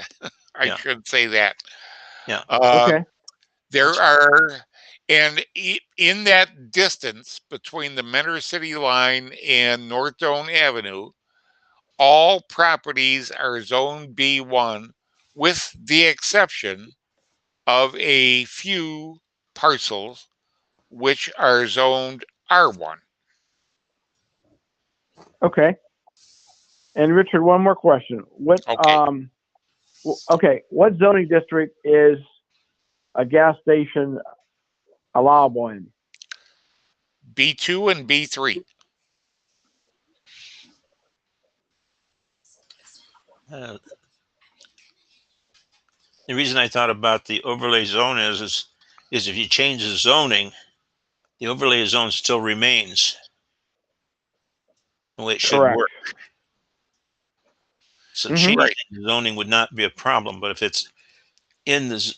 I Yeah. should say that. Yeah. Okay. There are, and in that distance between the Mentor City line and North Doane Avenue, all properties are zoned B1 with the exception of a few parcels which are zoned R1. Okay. And Richard, one more question. Okay. Okay, what zoning district is a gas station allowable in? B2 and B3. Uh, the reason I thought about the overlay zone is if you change the zoning, the overlay zone still remains the way it should Correct. work. So Mm-hmm. changing Right. the zoning would not be a problem, but if it's in the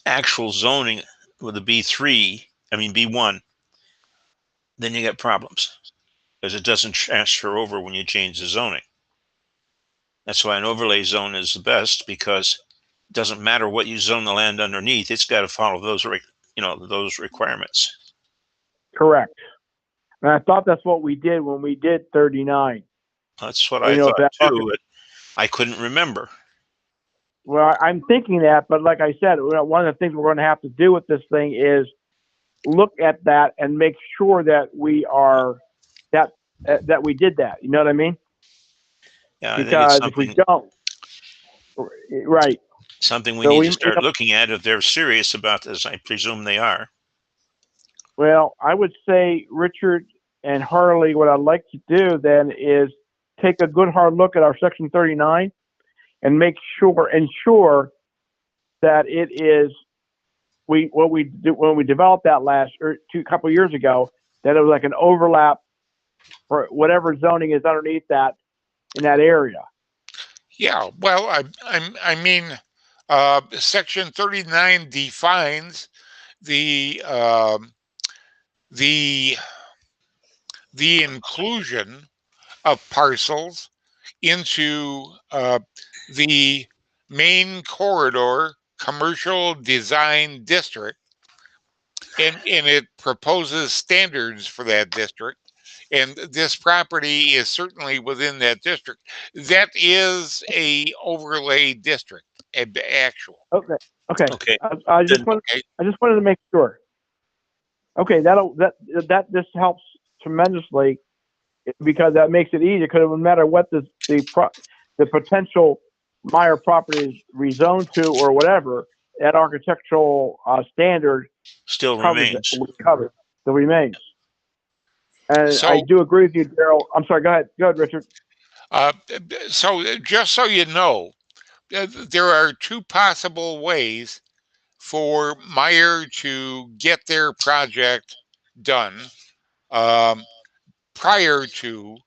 actual zoning with a B3, I mean B1, then you get problems because it doesn't transfer over when you change the zoning. That's why an overlay zone is the best, because it doesn't matter what you zone the land underneath; it's got to follow those, those requirements. Correct. And I thought that's what we did when we did 39. That's what You I know, thought that too, but I couldn't remember. well, I'm thinking that, but like I said, one of the things we're going to have to do with this thing is look at that and make sure that we are that we did that. You know what I mean? Yeah, I think it's Because if we don't, right? something we So need we, to start looking at if they're serious about this. I presume they are. well, I would say Richard and Harley, what I'd like to do then is take a good hard look at our section 39 and ensure that it is what we do when we developed that couple years ago, that it was like an overlap for whatever zoning is underneath that in that area. Yeah. Well, I mean, Section 39 defines the the the inclusion of parcels into the main corridor commercial design district, and it proposes standards for that district. And this property is certainly within that district. That is a overlay district, actual. Okay. Okay. Okay. I Then Okay. just wanted to make sure. Okay, that just helps tremendously because that makes it easier. Because no matter what the potential Meyer property is rezoned to or whatever, that architectural standard still covers remains. still remains. And I So, do agree with you, Daryl. I'm sorry. Go ahead. Go ahead, Richard. uh, just so you know, there are two possible ways for Meyer to get their project done um, prior to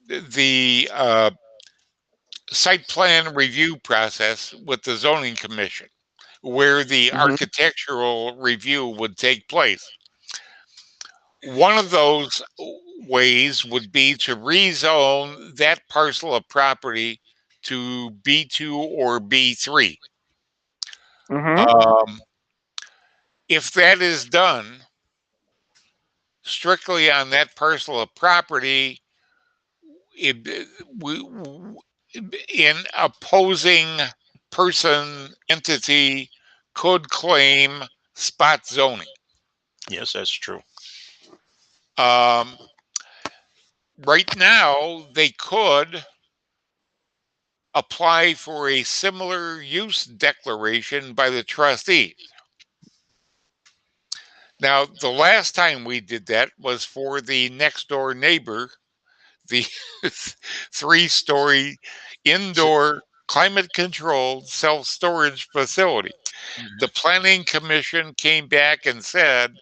the site plan review process with the zoning commission, where the Mm-hmm. architectural review would take place. One of those ways would be to rezone that parcel of property to B2 or B3. Mm-hmm. Um, if that is done strictly on that parcel of property, it, we, in opposing person entity could claim spot zoning. Yes, that's true. Um, right now, they could apply for a similar use declaration by the trustees. Now, the last time we did that was for the next door neighbor, the 3-story indoor climate controlled self storage facility. The planning commission came back and said,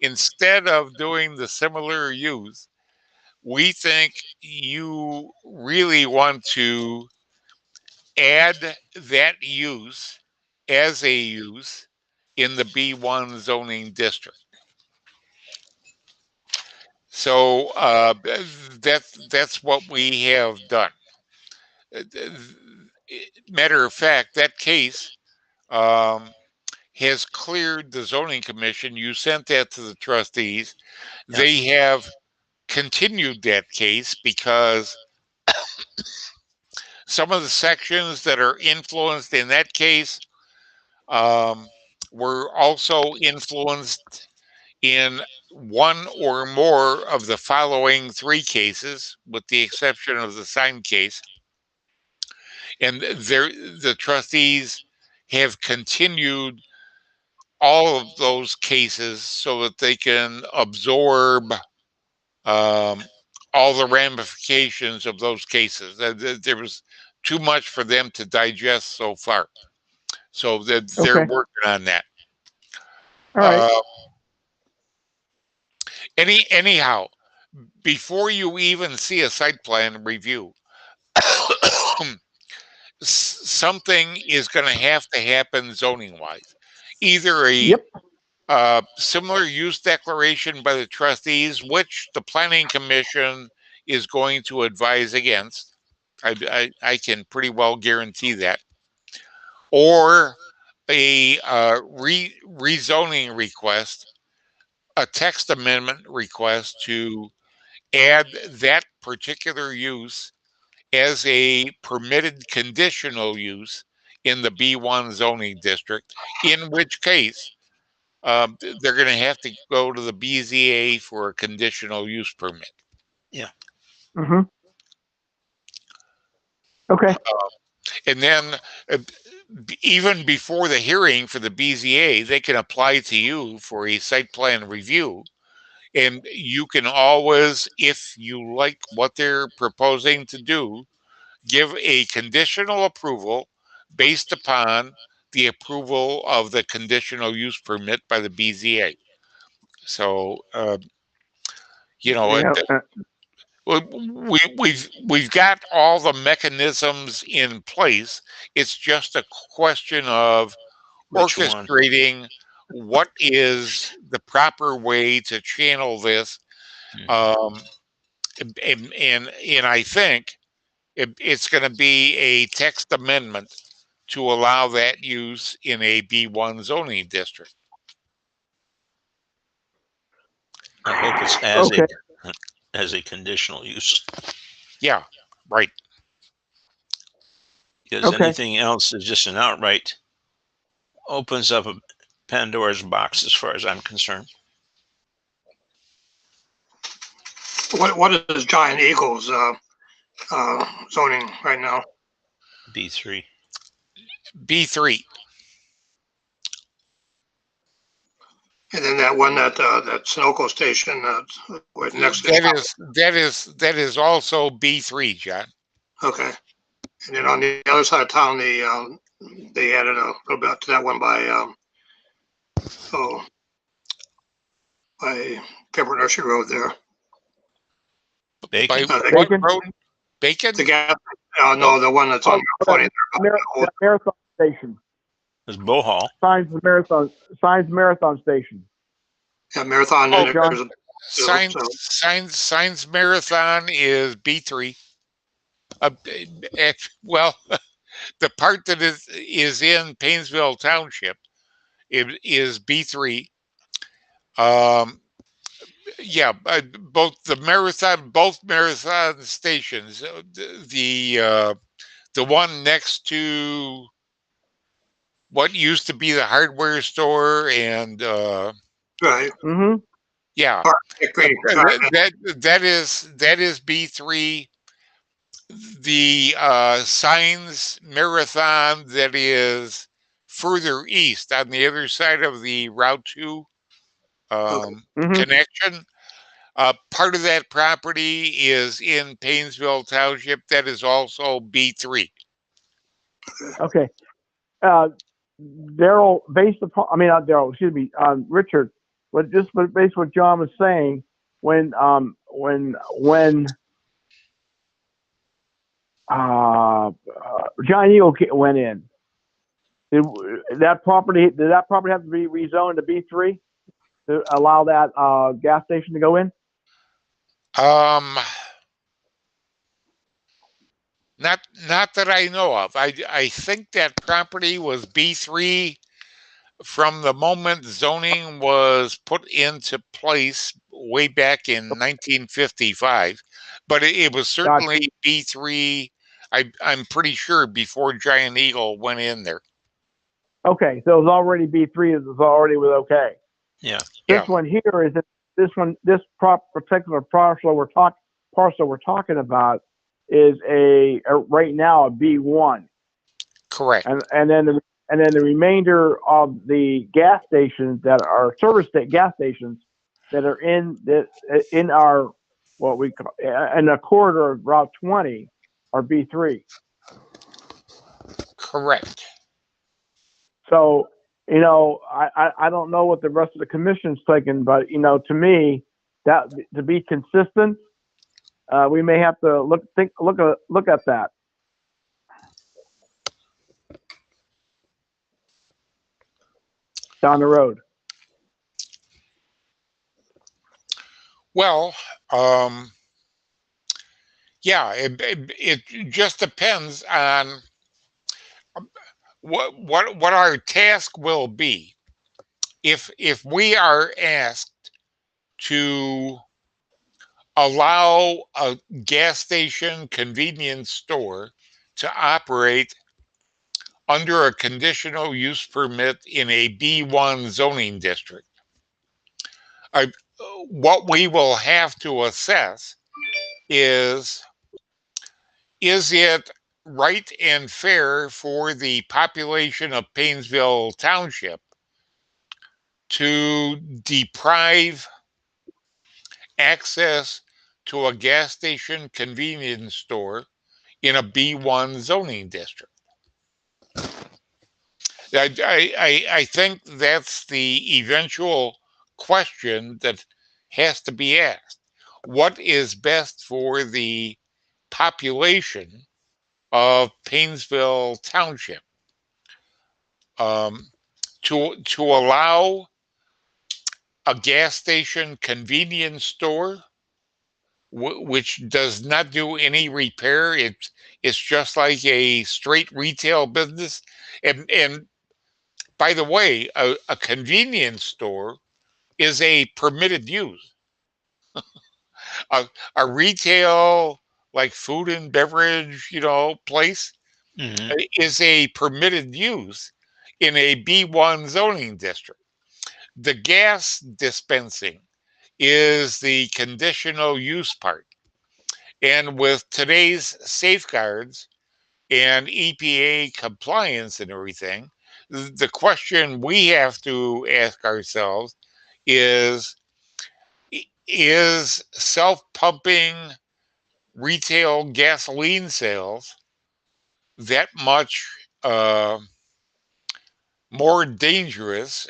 instead of doing the similar use, we think you really want to add that use as a use in the B1 zoning district. So that's what we have done. Uh, Matter of fact, that case um, has cleared the zoning commission. You sent that to the trustees. Yes. They have continued that case because some of the sections that are influenced in that case um, were also influenced in one or more of the following three cases, with the exception of the sign case. And the trustees have continued all of those cases so that they can absorb all the ramifications of those cases. There was too much for them to digest so far, so that they're Okay. working on that. All right. Anyhow, before you even see a site plan review, something is going to have to happen zoning wise. Either a Yep. similar use declaration by the trustees, which the planning commission is going to advise against. I can pretty well guarantee that. Or a rezoning request, a text amendment request to add that particular use as a permitted conditional use in the B1 zoning district, in which case they're going to have to go to the BZA for a conditional use permit. Yeah. Mm-hmm. Okay. And then even before the hearing for the BZA, they can apply to you for a site plan review. And you can always, if you like what they're proposing to do, give a conditional approval based upon the approval of the conditional use permit by the BZA. So, Yeah. we've got all the mechanisms in place. It's just a question of Which one? orchestrating what is the proper way to channel this. And I think it's going to be a text amendment to allow that use in a B1 zoning district. I hope it's Okay. as a conditional use, Yeah, right. because Okay. anything else is just an outright opens up a Pandora's box as far as I'm concerned. What is Giant Eagle's zoning right now? B3. B3. And then that one that Sunoco station where next to That is also B3, John. okay. And then on the other side of town, they added a little bit to that one by Pepper Nursery Road there. Bacon? By what Bacon? road? Bacon? The gas, no, the one that's on that 20 that marathon station. It's Bohol. Signs marathon station. yeah, Marathon. Oh, And John. there's Signs Marathon is B3. Well, the part that is in Painesville Township is B3. Yeah, both marathon stations. The one next to what used to be the hardware store, and right. Mm-hmm. yeah, that is B3. The Signs Marathon that is further east on the other side of the Route 2 Mm-hmm. connection. Part of that property is in Painesville Township. That is also B3. Okay. Daryl, based upon, I mean, not Daryl, excuse me, Richard, but just based on what John was saying, when Giant Eagle went in, did that property have to be rezoned to B3 to allow that gas station to go in? Not that I know of. I think that property was B3 from the moment zoning was put into place way back in 1955, but it was certainly B3. I'm pretty sure before Giant Eagle went in there. Okay, so it was already B3. It was already with okay. Yeah. This Yeah. one here is this particular parcel we're talking about is right now a B1, Correct. and then the remainder of the gas stations that are gas stations that are in our what we call in the corridor of Route 20 are B3. Correct. So, I don't know what the rest of the commission's thinking, but to me, that to be consistent, we may have to look at that down the road. Well, yeah, it just depends on what our task will be. If we are asked to allow a gas station convenience store to operate under a conditional use permit in a B1 zoning district, uh, what we will have to assess is is it right and fair for the population of Painesville Township to deprive access to a gas station convenience store in a B1 zoning district? I think that's the eventual question that has to be asked. What is best for the population of Painesville Township? Um, to allow a gas station convenience store which does not do any repair. It's just like a straight retail business. And by the way, a convenience store is a permitted use. A retail like food and beverage, place Hmm. is a permitted use in a B1 zoning district. The gas dispensing is the conditional use part. And with today's safeguards and EPA compliance and everything, the question we have to ask ourselves is is self pumping retail gasoline sales that much more dangerous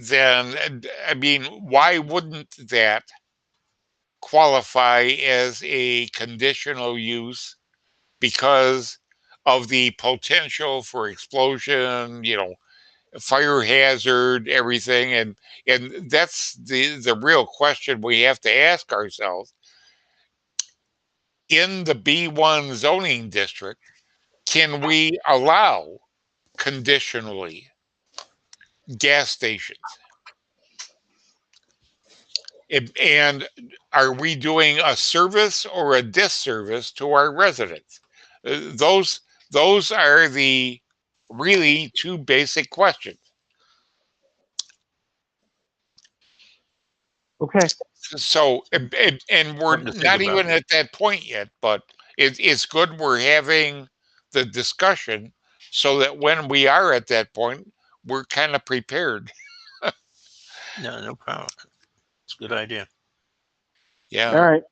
than, I mean, why wouldn't that qualify as a conditional use because of the potential for explosion, fire hazard, everything, and that's the real question we have to ask ourselves. In the B1 zoning district, can we allow conditionally gas stations? And are we doing a service or a disservice to our residents? Those are the really two basic questions. Okay. So, and we're Something to think not about. even at that point yet, but it's good we're having the discussion so that when we are at that point, we're kind of prepared. No, no problem. It's a good idea. All Yeah. right.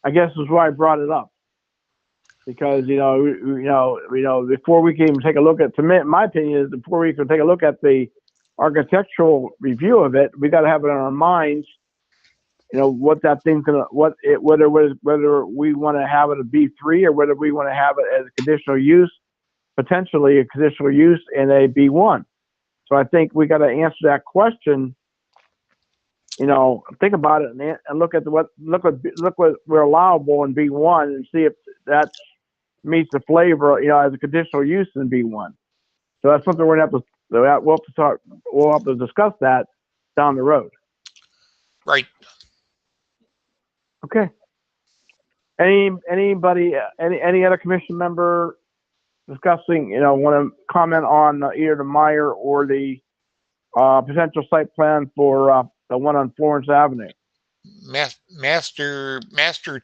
I guess that's why I brought it up because before we can even take a look at, to me, my opinion is before we can take a look at the architectural review of it, we got to have it in our minds. What that thing's gonna, whether we want to have it a B3 or whether we want to have it as a conditional use, potentially a conditional use in a B1. So I think we got to answer that question. Think about it and look at what we're allowable in B1 and see if that meets the flavor, as a conditional use in B1. So that's something we're gonna have to we'll have to discuss that down the road. Right. Okay. Any other commission member discussing, want to comment on either the Meyer or the potential site plan for the one on Florence Avenue. Master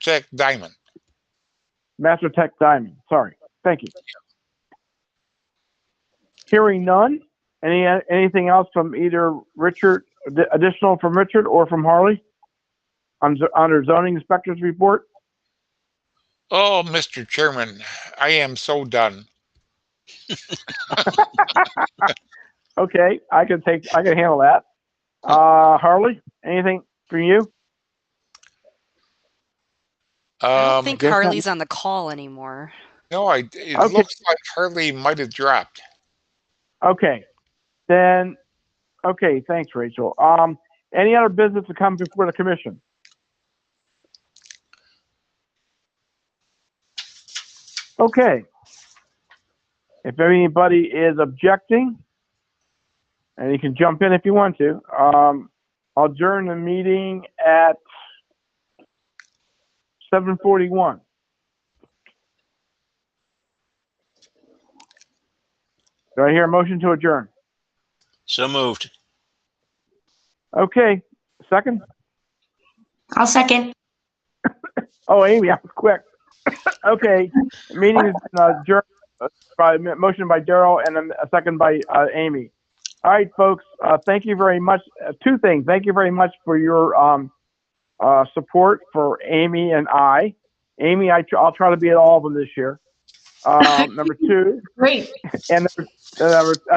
Tech Diamond. Master Tech Diamond. Sorry. Thank you. Hearing none. Anything else from either Richard, additional from Richard or from Harley under zoning inspector's report? Oh, Mr. Chairman, I am so done. Okay, I can handle that. Harley, anything from you? I don't think guess not. Harley's on the call anymore. No, it Okay. looks like Harley might have dropped. Okay, then. Okay, thanks, Rachel. Any other business to come before the commission? Okay. If anybody is objecting, and you can jump in if you want to, I'll adjourn the meeting at 7:41. Do I hear a motion to adjourn? So moved. Okay, second? I'll second. Oh, Amy, that was quick. Okay, meeting is adjourned by motion by Daryl and a second by Amy. All right, folks, thank you very much. Two things. Thank you very much for your support for Amy and I. Amy, I'll try to be at all of them this year. Number two, Great. and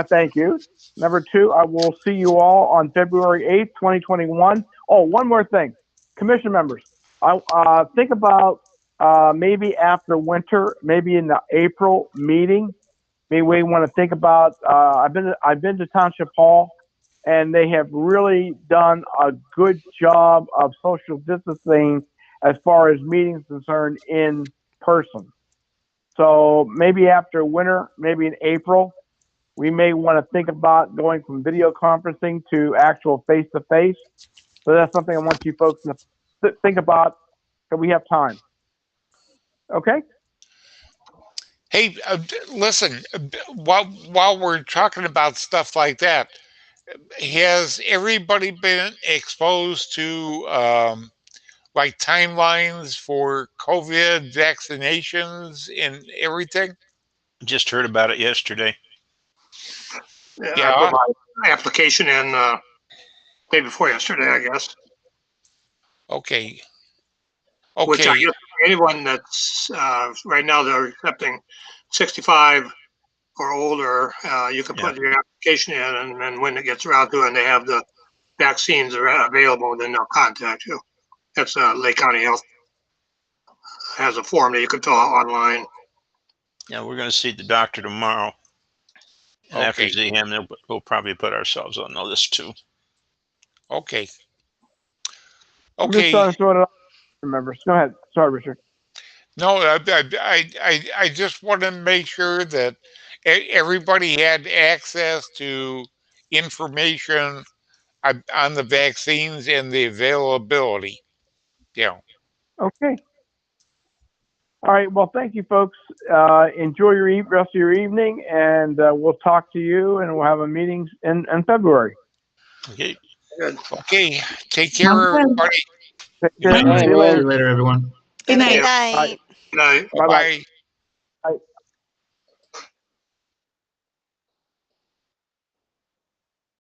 thank you. Number two, I will see you all on February 8th, 2021. Oh, one more thing. Commission members, I think about maybe after winter, maybe in the April meeting, maybe we want to think about, I've been to Township Hall, and they have really done a good job of social distancing as far as meetings concerned in person. So maybe after winter, maybe in April, we may want to think about going from video conferencing to actual face-to-face. So that's something I want you folks to think about, that we have time. Okay? Hey, listen, while we're talking about stuff like that, has everybody been exposed to like timelines for COVID vaccinations and everything? Just heard about it yesterday. Yeah. I put my application in day before yesterday, I guess. Okay. Which I Okay. guess anyone that's right now they're accepting 65 or older, you can put your application in, and then when it gets around to it and they have the vaccines are available, then they'll contact you. That's Lake County Health has a form that you can fill out online. Yeah, we're going to see the doctor tomorrow. And after we Okay. see him, we'll probably put ourselves on the list too. Okay. I'm just Okay. trying to throw it out, members. Go ahead. Sorry, Richard. No, I just want to make sure that everybody had access to information on the vaccines and the availability. Yeah. Okay. All right. Well, thank you, folks. Enjoy your rest of your evening, and we'll talk to you, and we'll have a meeting in February. Okay. Good. Okay. Take care, Sounds good. everybody. Take Good care. night. See you See later. you later, everyone. Good night. Good night. Good night. Bye-bye. Bye. Bye.